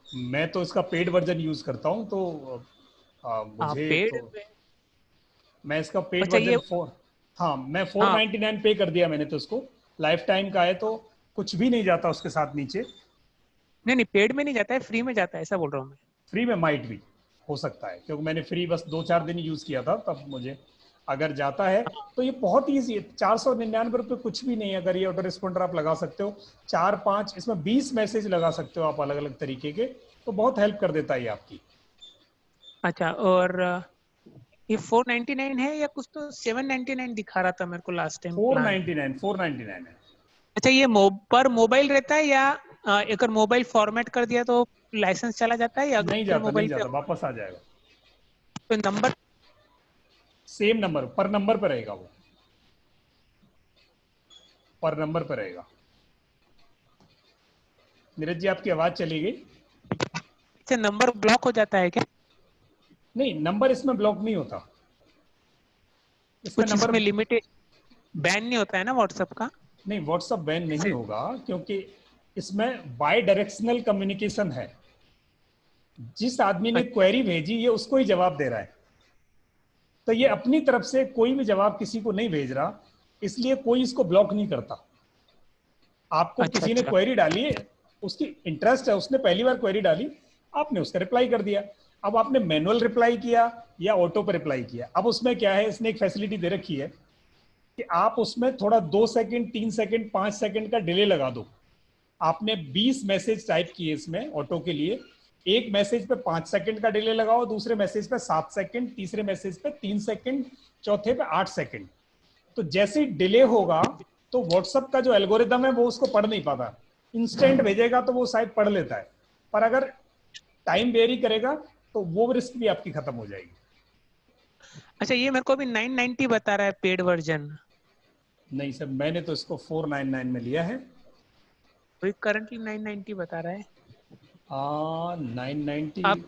मैं तो इसका पेड वर्जन यूज करता हूं, तो हाँ मुझे पेड तो मैं इसका पेड अच्छा वर्जन ये। 4, हाँ मैं फोर हाँ नाइन्टी नाइन पे कर दिया मैंने तो उसको। लाइफ टाइम का है तो कुछ भी नहीं जाता उसके साथ नीचे। नहीं नहीं, पेड में नहीं जाता है, फ्री में जाता है, ऐसा बोल रहा हूँ मैं। फ्री में माइट भी हो सकता है, क्योंकि मैंने फ्री बस 2-4 दिन यूज़ किया था, तब मुझे अगर जाता है तो ये बहुत ईजी है। 499 रुपये कुछ भी नहीं है। अगर ये ऑटो रिस्पॉन्डर आप लगा सकते हो, 4-5 इसमें 20 मैसेज लगा सकते हो आप अलग अलग तरीके के, तो बहुत हेल्प कर देता है ये आपकी। अच्छा, और ये 499 है या कुछ तो 799 दिखा रहा था मेरे को लास्ट टाइम प्लान। 499 है। अच्छा ये पर मोबाइल रहता है या एक मोबाइल फॉर्मेट कर दिया तो लाइसेंस चला जाता है, या नहीं अगर जाता, नहीं मोबाइल पे जाता, वापस आ जाएगा। तो नंबर। सेम नंबर पर नंबर पर रहेगा वो, पर नंबर पर रहेगा। नीरज जी आपकी आवाज चली गई। से नंबर ब्लॉक हो जाता है क्या? नहीं, नंबर इसमें ब्लॉक नहीं होता। इसमें कुछ नंबर इसमें लिमिटेड बैन नहीं होता है ना व्हाट्सएप का? नहीं, व्हाट्सएप बैन नहीं जैसे। होगा, क्योंकि इसमें बाय डायरेक्शनल कम्युनिकेशन है। जिस आदमी ने अच्छा क्वेरी भेजी ये उसको ही जवाब दे रहा है, तो ये अपनी तरफ से कोई भी जवाब किसी को नहीं भेज रहा, इसलिए कोई इसको ब्लॉक नहीं करता। आपको अच्छा किसी ने अच्छा। क्वेरी डाली है, उसकी इंटरेस्ट है, उसने पहली बार क्वेरी डाली, आपने उसका रिप्लाई कर दिया। अब आपने मैनुअल रिप्लाई किया या ऑटो पर रिप्लाई किया, अब उसमें क्या है, इसने एक फैसिलिटी दे रखी है कि आप उसमें थोड़ा 2 सेकंड, 3 सेकंड, 5 सेकंड का डिले लगा दो। आपने 20 मैसेज टाइप किए इसमें ऑटो के लिए, एक मैसेज पे 5 सेकंड का डिले लगाओ, दूसरे मैसेज पे 7 सेकंड, तीसरे मैसेज पे 3 सेकंड, चौथे पे 8 सेकंड। तो जैसे ही डिले होगा तो व्हाट्सएप का जो एल्गोरिदम है वो उसको पढ़ नहीं पाता। इंस्टेंट भेजेगा तो वो शायद पढ़ लेता है, पर अगर टाइम वेरी करेगा तो वो रिस्क भी आपकी खत्म हो जाएगी। अच्छा ये मेरे को अभी 990 बता रहा है पेड वर्जन। नहीं सर, मैंने तो इसको 499 में लिया है। अभी करंटली 990 बता रहा है। 990। आप।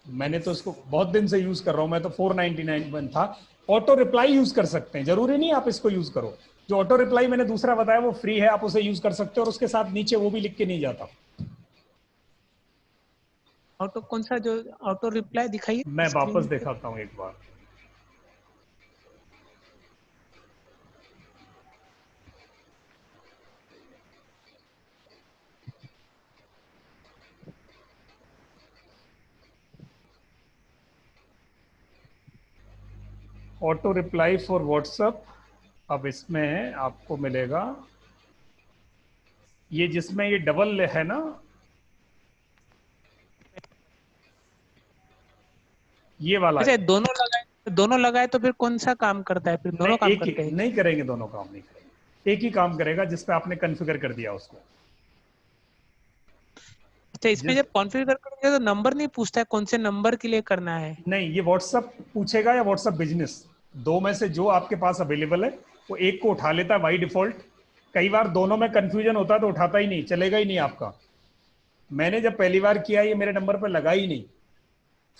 मैंने तो इसको बहुत दिन से यूज कर रहा हूं, मैं तो 499 में था। ऑटो रिप्लाई यूज कर सकते हैं, जरूरी नहीं आप इसको यूज करो। जो ऑटो रिप्लाई मैंने दूसरा बताया वो फ्री है, आप उसे यूज कर सकते हो, और उसके साथ नीचे वो भी लिख के नहीं जाता। ऑटो कौन सा जो ऑटो रिप्लाई मैं दिखाइए वापस स्क्रीन पे? दिखाता हूं एक बार। ऑटो रिप्लाई फॉर व्हाट्सएप, अब इसमें आपको मिलेगा ये, जिसमें ये डबल है ना, ये वाला। अच्छा दोनों लगाए तो फिर कौन सा काम करता है, फिर नहीं, दोनों काम एक ही करते हैं क्या? नहीं करेंगे, दोनों काम नहीं करेंगे, एक ही काम करेगा जिसपे आपने कॉन्फ़िगर कर दिया उसको। अच्छा इसमें जिस जब कॉन्फ़िगर करोगे तो नंबर नहीं पूछता है कौन से नंबर के लिए करना है? नहीं, ये व्हाट्सअप पूछेगा या व्हाट्सअप बिजनेस, दो में से जो आपके पास अवेलेबल है वो एक को उठा लेता है बाई डिफॉल्ट। कई बार दोनों में कंफ्यूजन होता है तो उठाता ही नहीं, चलेगा ही नहीं आपका। मैंने जब पहली बार किया ये मेरे नंबर पर लगा ही नहीं,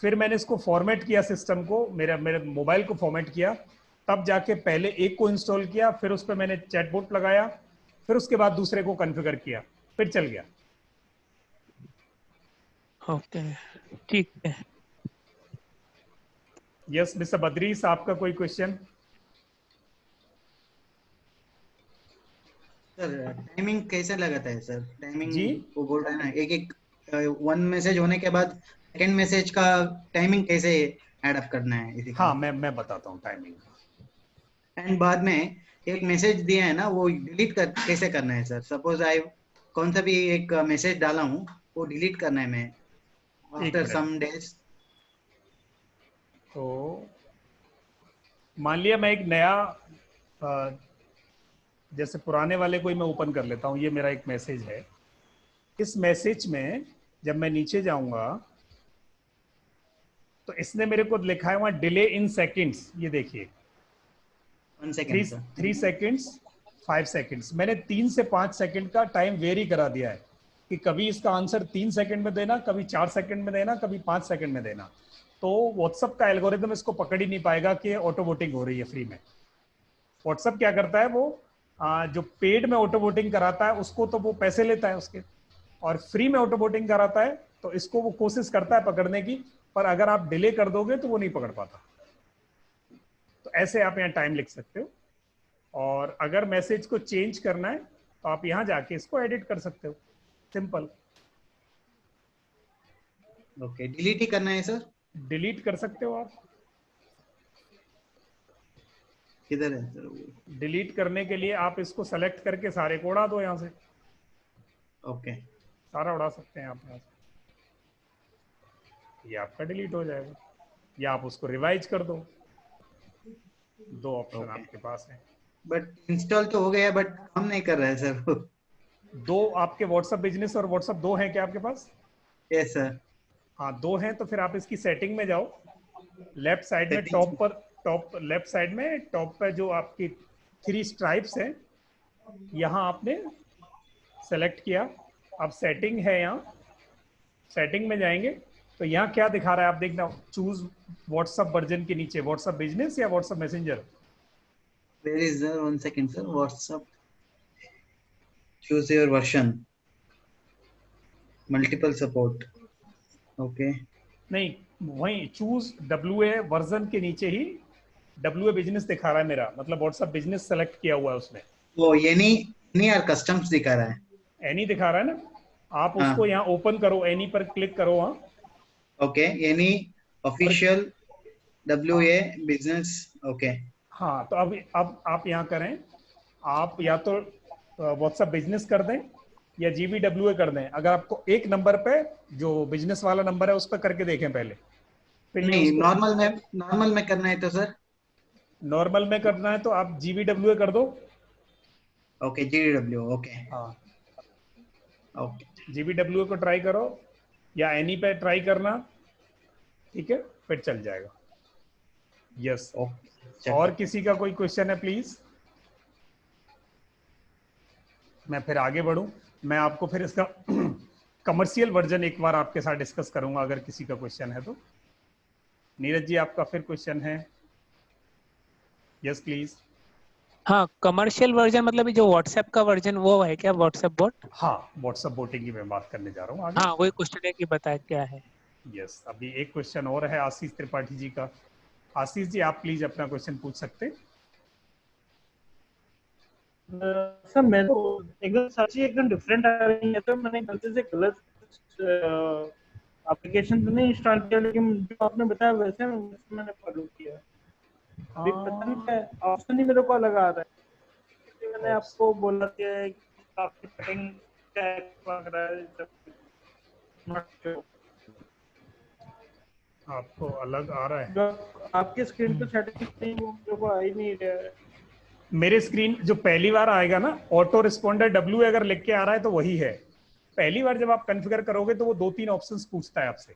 फिर मैंने इसको फॉर्मेट किया, सिस्टम को, मेरे मेरे मोबाइल को फॉर्मेट किया, तब जाके पहले एक को इंस्टॉल किया, फिर उस पर मैंने चैटबॉट लगाया, फिर उसके बाद दूसरे को कॉन्फ़िगर किया, फिर चल गया। ओके ठीक है। यस मिस्टर बद्रीस, आपका कोई क्वेश्चन? सर टाइमिंग कैसे लगाता है सर? टाइमिंग जी, वो बोल रहा है ना, एक एक वन मैसेज होने के बाद सेकंड मैसेज का टाइमिंग कैसे ऐड अप करना है इसी हाँ का। मैं बताता हूँ टाइमिंग। एंड बाद में एक मैसेज दिया है ना, वो डिलीट कर कैसे करना है सर? सपोज आई कौन सा भी एक मैसेज डाला हूँ, वो डिलीट करना है मैं एक आफ्टर मिनट, सम डेज। तो मान लिया मैं एक नया, अ, जैसे पुराने वाले को ही मैं ओपन कर लेता हूँ, ये मेरा एक मैसेज है। इस मैसेज में जब मैं नीचे जाऊंगा तो इसने मेरे को लिखा है वहां डिले इन सेकंड्स, ये देखिए, 1 second three sir. 3 seconds, 5 seconds, मैंने 3 से 5 सेकंड का टाइम वेरी करा दिया है कि कभी इसका आंसर 3 सेकंड में देना, कभी 4 सेकंड में देना, कभी 5 सेकंड में देना। तो व्हाट्सअप का एल्गोरिदम इसको पकड़ ही नहीं पाएगा कि ऑटो वोटिंग हो रही है फ्री में। व्हाट्सअप क्या करता है, वो जो पेड में ऑटो वोटिंग कराता है उसको तो वो पैसे लेता है उसके, और फ्री में ऑटो वोटिंग कराता है तो इसको वो कोशिश करता है पकड़ने की पर अगर आप डिले कर दोगे तो वो नहीं पकड़ पाता। तो ऐसे आप यहाँ टाइम लिख सकते हो, और अगर मैसेज को चेंज करना है तो आप यहाँ जाके इसको एडिट कर सकते हो, सिंपल। ओके, डिलीट ही करना है सर? डिलीट कर सकते हो आप। किधर है सर वो? डिलीट करने के लिए आप इसको सेलेक्ट करके सारे को उड़ा दो यहाँ से। ओके, सारा उड़ा सकते हैं आप यहाँ से, ये आपका डिलीट हो जाएगा। या आप उसको रिवाइज कर दो, दो ऑप्शन आपके पास है। बट इंस्टॉल तो हो गया, बट हम नहीं कर रहे हैं सर वो। दो आपके व्हाट्सएप बिजनेस और व्हाट्सएप दो हैं क्या आपके पास? Yes sir. हाँ, दो हैं, तो फिर आप इसकी सेटिंग में जाओ, लेफ्ट साइड में Settings टॉप पर, टॉप लेफ्ट साइड में टॉप पे जो आपकी 3 स्ट्राइप्स हैं, यहाँ आपने सेलेक्ट किया। अब सेटिंग है, यहाँ सेटिंग में जाएंगे तो यहाँ क्या दिखा रहा है आप देखना, चूज व्हाट्सएप वर्जन के नीचे व्हाट्सएप बिजनेस या WhatsApp messenger. Where is the 1 second sir? WhatsApp. Choose your version. Multiple support. Okay. नहीं, वहीं चूज WA वर्जन के नीचे ही WA बिजनेस दिखा रहा है मेरा, मतलब व्हाट्सएप बिजनेस सेलेक्ट किया हुआ है उसने। वो एनी और कस्टम्स दिखा रहा है। एनी दिखा रहा है ना, आप हाँ। उसको यहाँ ओपन करो, एनी पर क्लिक करो वहाँ। Okay, any official WA business. Okay. हाँ, तो अब आप यहाँ करें, आप या तो व्हाट्सएप बिजनेस कर दें या GBWA कर दें। अगर आपको एक नंबर पे जो बिजनेस वाला नंबर है उस पर करके देखें पहले, फिर नहीं, नॉर्मल में करना है तो सर? नॉर्मल में करना है तो आप GBWA कर दो। Okay, GW। ओके। हाँ, ओके, GBWA को ट्राई करो या एनी पे ट्राई करना, ठीक है, फिर चल जाएगा। यस। और किसी का कोई क्वेश्चन है प्लीज? मैं फिर आगे बढ़ूं, मैं आपको फिर इसका कमर्शियल वर्जन एक बार आपके साथ डिस्कस करूंगा अगर किसी का क्वेश्चन है तो। नीरज जी, आपका फिर क्वेश्चन है? Yes please. हाँ, कमर्शियल वर्जन मतलब ये जो व्हाट्सएप का वर्जन वो है क्या, व्हाट्सएप बोट? हाँ, व्हाट्सएप बोटिंग की मैं बात करने जा रहा हूँ आगे। हाँ, वही क्वेश्चन है कि बताया क्या है। यस, अभी एक क्वेश्चन और है आशीष त्रिपाठी जी का। आशीष जी, आप प्लीज अपना क्वेश्चन पूछ सकते हैं। सर मैं तो एकदम सच्ची एकदम डिफरेंट आ रही है, तो मैंने गलती से गलत एप्लीकेशन तो नहीं इंस्टॉल किया, लेकिन जो आपने बताया वैसे मैंने फॉलो किया। अभी पता नहीं क्या ऑप्शन ही मेरे को अलग आ रहा है। मैंने आपको बोला कि आपकी सेटिंग क्या लग रहा है, आपको अलग आ रहा है? जो आपके स्क्रीन पे सेटिंग नहीं, वो मेरे को आ ही नहीं रहा है। मेरे स्क्रीन जो पहली बार आएगा ना, ऑटो रिस्पॉन्डर WA अगर लिख के आ रहा है तो वही है। पहली बार जब आप कॉन्फ़िगर करोगे तो वो 2-3 ऑप्शंस पूछता है आपसे,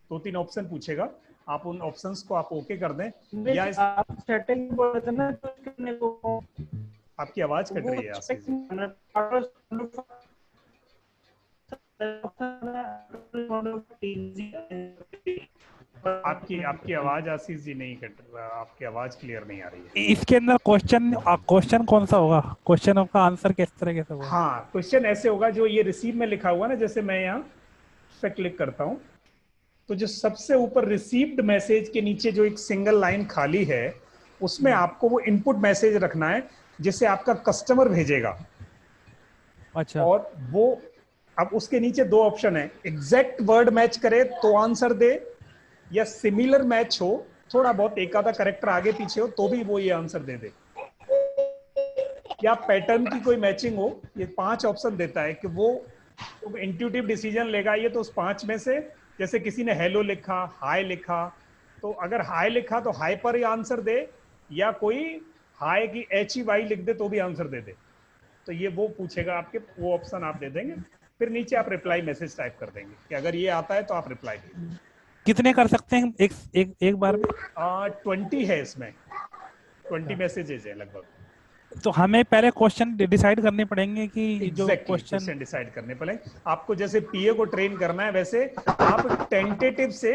2-3 ऑप्शन पूछेगा, आप उन ऑप्शंस को आप ओके कर दें। या आप सेटिंग बोल रहे थे ना करने को, आपकी आवाज कट रही है आशीष जी। आपकी आवाज आशीष जी नहीं कट रहा, आपकी आवाज क्लियर नहीं आ रही है। इसके अंदर क्वेश्चन कौन सा होगा? क्वेश्चन का आंसर किस तरह से होगा? हाँ, क्वेश्चन ऐसे होगा जो ये रिसीव में लिखा हुआ ना, जैसे मैं यहाँ पे क्लिक करता हूँ तो जो सबसे ऊपर रिसीव्ड मैसेज के नीचे जो एक सिंगल लाइन खाली है, उसमें आपको वो इनपुट मैसेज रखना है जिसे आपका कस्टमर भेजेगा। अच्छा। और वो अब उसके नीचे 2 ऑप्शन है, एग्जैक्ट वर्ड मैच करे तो आंसर दे, या सिमिलर मैच हो, थोड़ा बहुत एक आधा करेक्टर आगे पीछे हो तो भी वो ये आंसर दे दे, या पैटर्न की कोई मैचिंग हो। ये 5 ऑप्शन देता है कि वो इंट्यूटिव डिसीजन लेगा ये तो उस 5 में से, जैसे किसी ने हेलो लिखा, हाय लिखा, तो अगर हाय लिखा तो हाय पर ही आंसर दे, या कोई हाय की HEY लिख दे तो भी आंसर दे दे। तो ये वो पूछेगा आपके, वो ऑप्शन आप दे देंगे, फिर नीचे आप रिप्लाई मैसेज टाइप कर देंगे कि अगर ये आता है तो आप रिप्लाई देंगे। कितने कर सकते हैं एक बार में? 20 है इसमें, 20 मैसेजेस है लगभग। तो हमें पहले क्वेश्चन डिसाइड करने पड़ेंगे कि जो क्वेश्चन डिसाइड करने पड़ेंगे आपको। जैसे PA को ट्रेन करना है वैसे आप टेंटेटिव से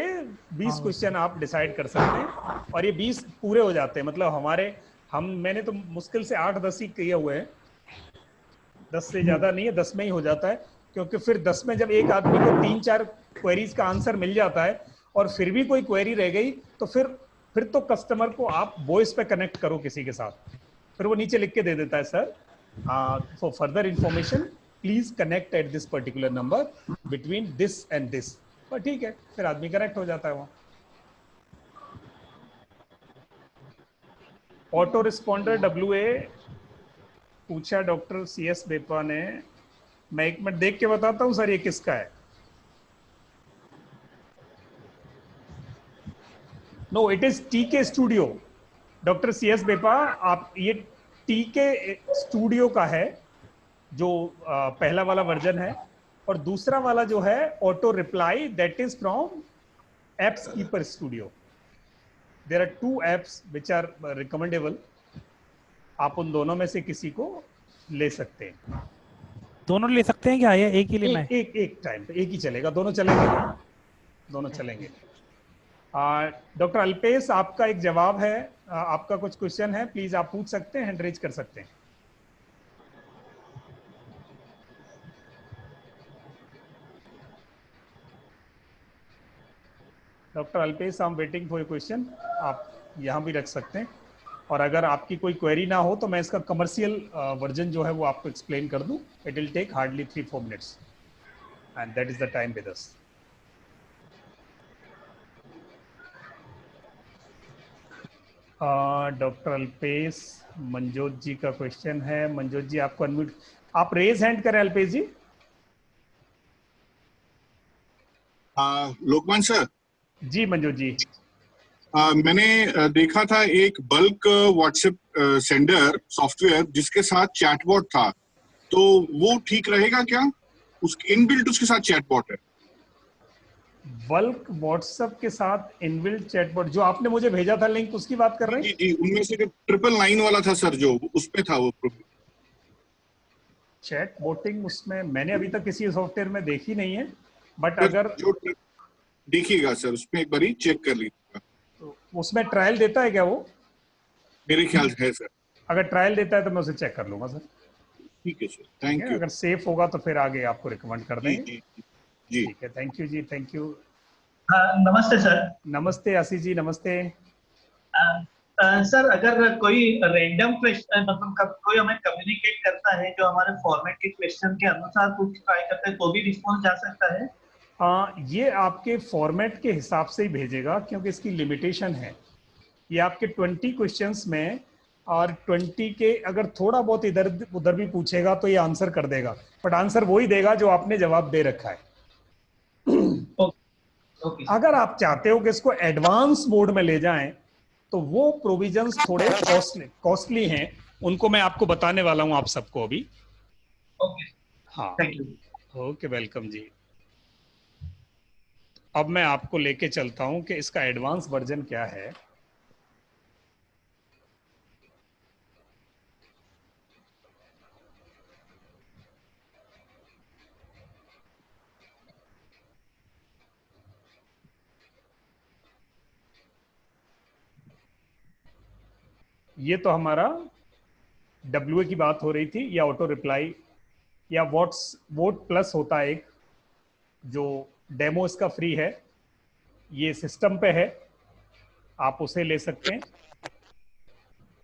20 क्वेश्चन आप डिसाइड कर सकते हैं, और ये 20 पूरे हो जाते हैं। मतलब मैंने तो मुश्किल से 8-10 ही किए हुए हैं, 10 से ज्यादा नहीं है, 10 में ही हो जाता है, क्योंकि फिर 10 में जब एक आदमी को 3-4 क्वेरीज का आंसर मिल जाता है और फिर भी कोई क्वेरी रह गई तो फिर तो कस्टमर को आप वॉइस पे कनेक्ट करो किसी के साथ, फिर वो नीचे लिख के दे देता है sir for further information please connect at this particular number between this and this, पर ठीक है फिर आदमी कनेक्ट हो जाता है वहां। ऑटो रिस्पॉन्डर WA पूछा डॉक्टर CS बेपा ने, मैं एक मिनट देख के बताता हूं सर ये किसका है। No it is TK studio. Doctor CS बेपा आप ये TK स्टूडियो का है जो पहला वाला वर्जन है, और दूसरा वाला जो है auto reply that is from apps keeper studio. There are 2 apps which are recommendable, आप उन दोनों में से किसी को ले सकते हैं। दोनों ले सकते हैं क्या, या एक ही लेना है? एक टाइम पे एक ही चलेगा, दोनों चलेंगे, दोनों चलेंगे। डॉक्टर अल्पेश आपका एक जवाब है, आपका कुछ क्वेश्चन है, प्लीज आप पूछ सकते हैं, हैंड रेज कर सकते हैं। Doctor Alpesh I am waiting for your question, आप यहाँ भी रख सकते हैं, और अगर आपकी कोई क्वेरी ना हो तो मैं इसका कमर्शियल वर्जन जो है वो आपको एक्सप्लेन कर दूं। It will take hardly 3-4 minutes and that is the time with us. Doctor Alpesh, Manjot ji का क्वेश्चन है। मंजोत जी आपको अनम्यूट, आप रेज हैंड करें अल्पेश जी। लोकमान सर जी मंजोत जी। मैंने देखा था एक बल्क व्हाट्सएप सेंडर सॉफ्टवेयर जिसके साथ चैटबॉट था, तो वो ठीक रहेगा क्या? उसके इनबिल्ट उसके साथ चैटबॉट है। बल्क व्हाट्सएप के साथ इनबिल्ट चैटबॉट, जो आपने मुझे भेजा था लिंक उसकी बात कर रहे हैं? जी उनमें से 999 वाला था सर, जो उसपे था वो चैट बोटिंग। उसमें मैंने अभी तक किसी सॉफ्टवेयर में देखी नहीं है, बट सर, अगर देखिएगा सर उसमें एक बार ही चेक कर लीजिएगा। तो उसमें ट्रायल देता है क्या वो? मेरे ख्याल से है सर। अगर ट्रायल देता है तो मैं उसे चेक कर लूंगा सर। ठीक है सर, थैंक यू। अगर सेफ होगा तो फिर आगे आपको रिकमेंड कर देंगे। जी ठीक है, थैंक यू जी, थैंक यू। नमस्ते सर। नमस्ते आशीष जी, नमस्ते। सर अगर कोई रैंडम क्वेश्चन मतलब कोई हमें कम्युनिकेट करता है जो हमारे फॉर्मेट के क्वेश्चन के अनुसार कुछ ट्राई करते हैं तो भी रिस्पॉन्स जा सकता है? ये आपके फॉर्मेट के हिसाब से ही भेजेगा, क्योंकि इसकी लिमिटेशन है। ये आपके 20 क्वेश्चंस में, और 20 के अगर थोड़ा बहुत इधर उधर भी पूछेगा तो ये आंसर कर देगा, बट आंसर वही देगा जो आपने जवाब दे रखा है। ओके। अगर आप चाहते हो कि इसको एडवांस मोड में ले जाएं तो वो प्रोविजंस थोड़े कॉस्टली हैं, उनको मैं आपको बताने वाला हूं आप सबको अभी। ओके, हाँ, थैंक यू। ओके, वेलकम जी। अब मैं आपको लेके चलता हूं कि इसका एडवांस वर्जन क्या है। ये तो हमारा WA की बात हो रही थी, या ऑटो रिप्लाई, या वोट प्लस होता है एक, जो डेमो इसका फ्री है, ये सिस्टम पे है, आप उसे ले सकते हैं।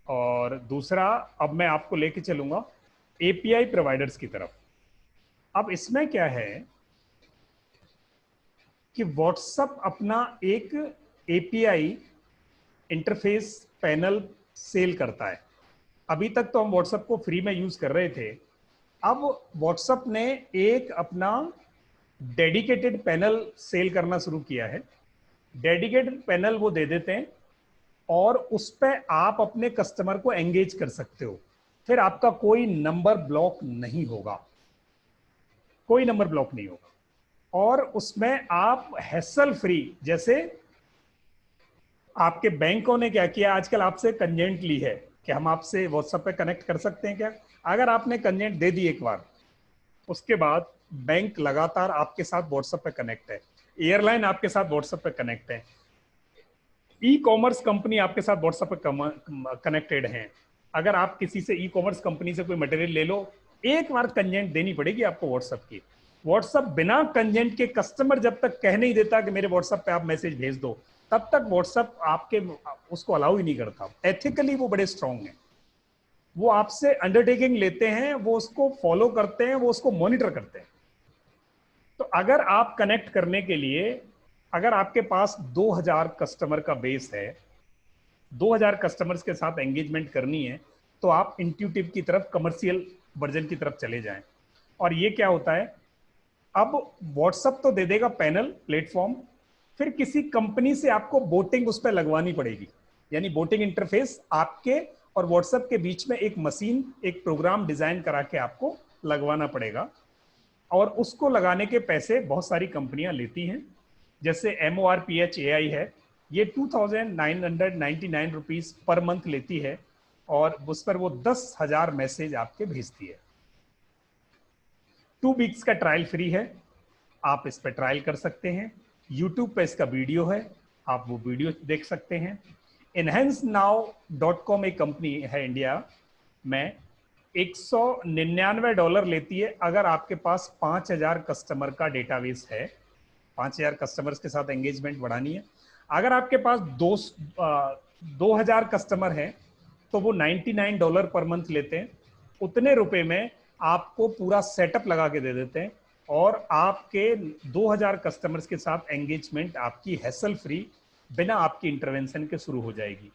और दूसरा, अब मैं आपको लेके चलूंगा API प्रोवाइडर्स की तरफ। अब इसमें क्या है कि व्हाट्सएप अपना एक API इंटरफेस पैनल सेल करता है। अभी तक तो हम व्हाट्सएप को फ्री में यूज कर रहे थे, अब व्हाट्सएप ने एक अपना डेडिकेटेड पैनल सेल करना शुरू किया है। डेडिकेटेड पैनल वो दे देते हैं और उस पर आप अपने कस्टमर को एंगेज कर सकते हो। फिर आपका कोई नंबर ब्लॉक नहीं होगा, कोई नंबर ब्लॉक नहीं होगा, और उसमें आप हैसल फ्री, जैसे आपके बैंकों ने क्या किया, आजकल आपसे कंजेंट ली है कि हम आपसे व्हाट्सएप पे कनेक्ट कर सकते हैं क्या। अगर आपने कंजेंट दे दी एक बार, उसके बाद बैंक लगातार आपके साथ व्हाट्सएप पे कनेक्ट है, एयरलाइन आपके साथ व्हाट्सएप पे कनेक्ट है, ई कॉमर्स कंपनी आपके साथ व्हाट्सएप पे कनेक्टेड है। अगर आप किसी से ई कॉमर्स कंपनी से कोई मटेरियल ले लो, एक बार कंजेंट देनी पड़ेगी आपको व्हाट्सएप की, व्हाट्सएप बिना कंजेंट के कस्टमर जब तक कह नहीं देता कि मेरे व्हाट्सएप पे आप मैसेज भेज दो, तब तक व्हाट्सएप आपके उसको अलाउ ही नहीं करता। एथिकली वो बड़े स्ट्रांग हैं, वो आपसे अंडरटेकिंग लेते हैं, वो उसको फॉलो करते हैं, वो उसको मॉनिटर करते हैं। तो अगर आप कनेक्ट करने के लिए, अगर आपके पास 2000 कस्टमर का बेस है, 2000 कस्टमर्स के साथ एंगेजमेंट करनी है, तो आप इंट्यूटिव की तरफ, कमर्शियल वर्जन की तरफ चले जाएं। और ये क्या होता है, अब व्हाट्सएप तो दे देगा पैनल प्लेटफॉर्म, फिर किसी कंपनी से आपको बोटिंग उस पर लगवानी पड़ेगी, यानी बोटिंग इंटरफेस आपके और व्हाट्सएप के बीच में एक मशीन, एक प्रोग्राम डिजाइन करा के आपको लगवाना पड़ेगा। और उसको लगाने के पैसे बहुत सारी कंपनियां लेती हैं, जैसे MORPH AI है, ये 2999 रुपीज पर मंथ लेती है, और उस पर वो 10,000 मैसेज आपके भेजती है। 2 वीक्स का ट्रायल फ्री है, आप इस पर ट्रायल कर सकते हैं। यूट्यूब पे इसका वीडियो है, आप वो वीडियो देख सकते हैं। enhancenow.com एक कंपनी है इंडिया में, $199 लेती है अगर आपके पास 5000 कस्टमर का डेटाबेस है, 5000 कस्टमर्स के साथ एंगेजमेंट बढ़ानी है। अगर आपके पास 2000 कस्टमर हैं तो वो $99 पर मंथ लेते हैं। उतने रुपए में आपको पूरा सेटअप लगा के दे देते हैं, और आपके 2000 कस्टमर्स के साथ एंगेजमेंट आपकी हैसल फ्री, बिना आपकी इंटरवेंशन के शुरू हो जाएगी।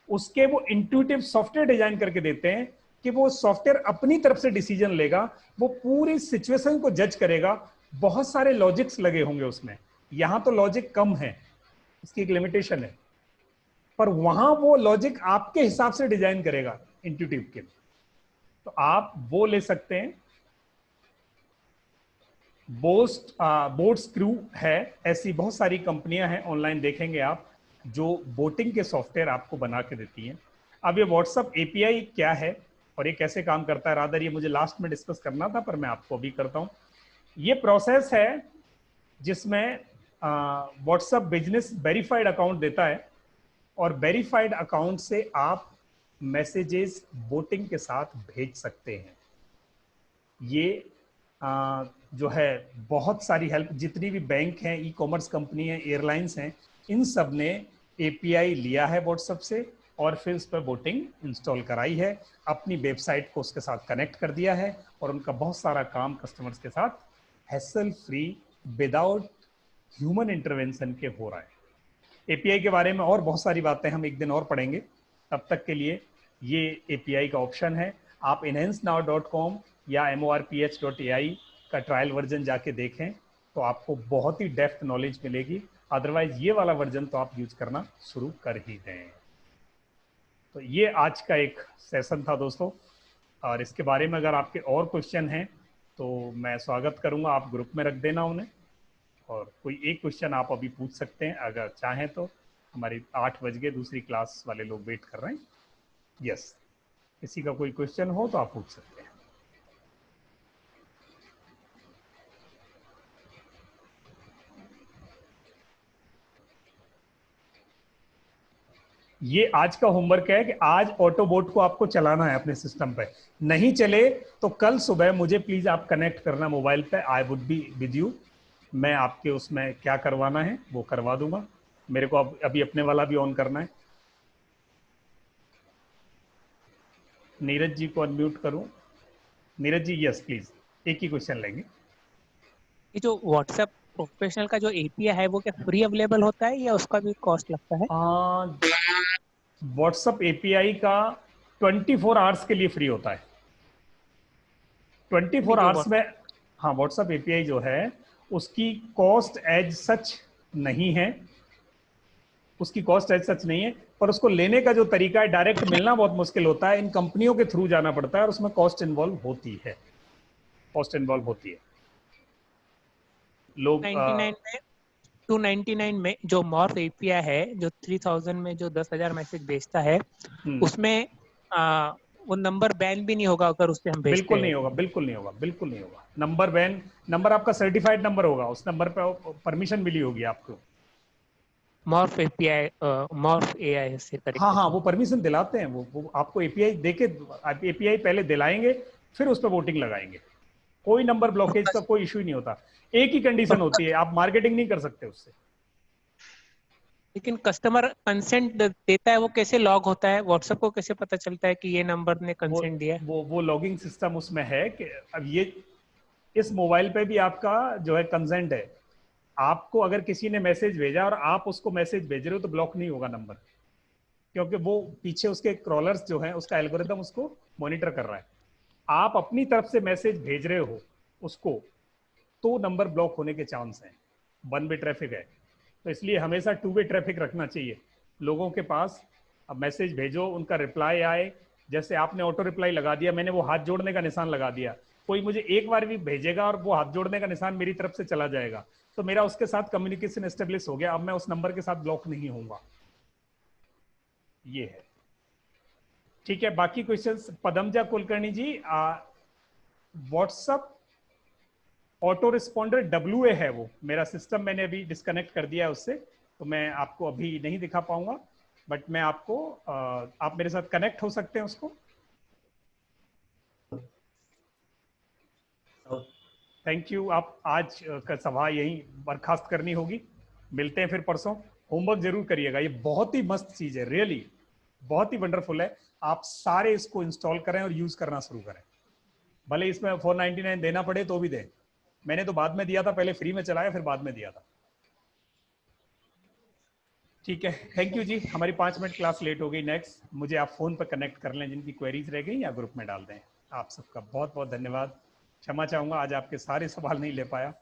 उसके वो इंट्यूटिव सॉफ्टवेयर डिजाइन करके देते हैं कि वो सॉफ्टवेयर अपनी तरफ से डिसीजन लेगा, वो पूरी सिचुएशन को जज करेगा। बहुत सारे लॉजिक्स लगे होंगे उसमें, यहां तो लॉजिक कम है, इसकी एक लिमिटेशन है, पर वहां वो लॉजिक आपके हिसाब से डिजाइन करेगा इंट्यूटिव के। तो आप वो ले सकते हैं। बोट्स क्रू है, ऐसी बहुत सारी कंपनियां हैं, ऑनलाइन देखेंगे आप, जो बोटिंग के सॉफ्टवेयर आपको बना के देती हैं। अब ये व्हाट्सएप API क्या है और ये कैसे काम करता है, रादर ये मुझे लास्ट में डिस्कस करना था, पर मैं आपको अभी करता हूं। ये प्रोसेस है जिसमें व्हाट्सएप बिजनेस वेरीफाइड अकाउंट देता है, और वेरीफाइड अकाउंट से आप मैसेजेस बोटिंग के साथ भेज सकते हैं। ये जो है बहुत सारी हेल्प, जितनी भी बैंक हैं, ई-कॉमर्स कंपनी है, एयरलाइंस हैं, इन सब ने API लिया है व्हाट्सएप से, और फिर उस पर बोटिंग इंस्टॉल कराई है, अपनी वेबसाइट को उसके साथ कनेक्ट कर दिया है, और उनका बहुत सारा काम कस्टमर्स के साथ hassle free, without human intervention के हो रहा है। API के बारे में और बहुत सारी बातें हम एक दिन और पढ़ेंगे, तब तक के लिए ये API का ऑप्शन है। आप enhancenow.com या MORPH.ai का ट्रायल वर्जन जाके देखें तो आपको बहुत ही डेप्थ नॉलेज मिलेगी। अदरवाइज ये वाला वर्जन तो आप यूज करना शुरू कर ही दें। तो ये आज का एक सेशन था दोस्तों, और इसके बारे में अगर आपके और क्वेश्चन हैं तो मैं स्वागत करूंगा, आप ग्रुप में रख देना उन्हें, और कोई एक क्वेश्चन आप अभी पूछ सकते हैं अगर चाहें तो। हमारी 8 बज गए, दूसरी क्लास वाले लोग वेट कर रहे हैं। यस, किसी का कोई क्वेश्चन हो तो आप पूछ सकते हैं। ये आज का होमवर्क है कि आज ऑटोबोट को आपको चलाना है अपने सिस्टम पे। नहीं चले तो कल सुबह मुझे प्लीज आप कनेक्ट करना मोबाइल पे, I would be with you. मैं आपके उसमें क्या करवाना है वो करवा दूंगा। मेरे को अभी अपने वाला भी ऑन करना है। नीरज जी को अनम्यूट करूं। नीरज जी यस प्लीज, एक ही क्वेश्चन लेंगे। ये जो व्हाट्सएप प्रोफेशनल का जो API है वो क्या फ्री अवेलेबल होता है या उसका भी कॉस्ट लगता है? व्हाट्सएप API का 24 आवर्स के लिए फ्री होता है। 24 आवर्स में, हाँ, व्हाट्सएप API जो है उसकी कॉस्ट एज सच नहीं है, उसकी कॉस्ट एज सच नहीं है, पर उसको लेने का जो तरीका है, डायरेक्ट मिलना बहुत मुश्किल होता है, इन कंपनियों के थ्रू जाना पड़ता है, और उसमें कॉस्ट इन्वॉल्व होती है, कॉस्ट इन्वॉल्व होती है। लोग 299 में जो मॉर्फ API है, जो 3000 में जो 10,000 मैसेज भेजता है, उसमें वो नंबर बैन भी नहीं होगा अगर उससे हम भेजते हैं? बिल्कुल नहीं होगा, बिल्कुल नहीं होगा, बिल्कुल नहीं होगा। नंबर बैन, नंबर आपका सर्टिफाइड नंबर होगा, उस नंबर पे परमिशन मिली होगी आपको। मॉर्फ AI से करेक्ट? हाँ, वो परमिशन दिलाते हैं, वो आपको API देके, API पहले दिलाएंगे, फिर उस पर वोटिंग लगाएंगे। कोई नंबर ब्लॉकेज का कोई इशू ही नहीं होता। एक ही कंडीशन होती है, आप मार्केटिंग नहीं कर सकते उससे। लेकिन कस्टमर कंसेंट देता है, वो कैसे लॉग होता है? व्हाट्सएप को कैसे पता चलता है कि ये नंबर ने कंसेंट दिया है? वो लॉगिंग सिस्टम उसमें है कि अब ये इस मोबाइल पे भी आपका जो है कंसेंट है। आपको अगर किसी ने मैसेज भेजा और आप उसको मैसेज भेज रहे हो तो ब्लॉक नहीं होगा नंबर, क्योंकि वो पीछे उसके क्रॉलर्स जो हैं, उसका एल्गोरिदम उसको मॉनिटर कर रहा है। आप अपनी तरफ से मैसेज भेज रहे हो उसको तो नंबर ब्लॉक होने के चांस हैं, वन वे ट्रैफिक है। तो इसलिए हमेशा टू वे ट्रैफिक रखना चाहिए लोगों के पास। अब मैसेज भेजो, उनका रिप्लाई आए, जैसे आपने ऑटो रिप्लाई लगा दिया, मैंने वो हाथ जोड़ने का निशान लगा दिया, कोई मुझे एक बार भी भेजेगा और वो हाथ जोड़ने का निशान मेरी तरफ से चला जाएगा तो मेरा उसके साथ कम्युनिकेशन एस्टेब्लिश हो गया, अब मैं उस नंबर के साथ ब्लॉक नहीं होऊंगा। ये है, ठीक है। बाकी क्वेश्चंस पदमजा कुलकर्णी जी, व्हाट्सएप ऑटो रिस्पॉन्डर WA है वो मेरा सिस्टम, मैंने अभी डिस्कनेक्ट कर दिया है उससे, तो मैं आपको अभी नहीं दिखा पाऊंगा, बट मैं आपको आप मेरे साथ कनेक्ट हो सकते हैं उसको। Thank you. आप आज का सभा यही बर्खास्त करनी होगी, मिलते हैं फिर परसों। होमवर्क जरूर करिएगा, ये बहुत ही मस्त चीज है, रियली बहुत ही वंडरफुल है। आप सारे इसको इंस्टॉल करें और यूज करना शुरू करें, भले इसमें 499 देना पड़े तो भी दें। मैंने तो बाद में दिया था, पहले फ्री में चलाया फिर बाद में दिया था। ठीक है, थैंक यू जी। हमारी 5 मिनट क्लास लेट हो गई। नेक्स्ट मुझे आप फोन पर कनेक्ट कर लें जिनकी क्वेरीज रह गई, या ग्रुप में डाल दें। आप सबका बहुत बहुत धन्यवाद। क्षमा चाहूंगा आज आपके सारे सवाल नहीं ले पाया।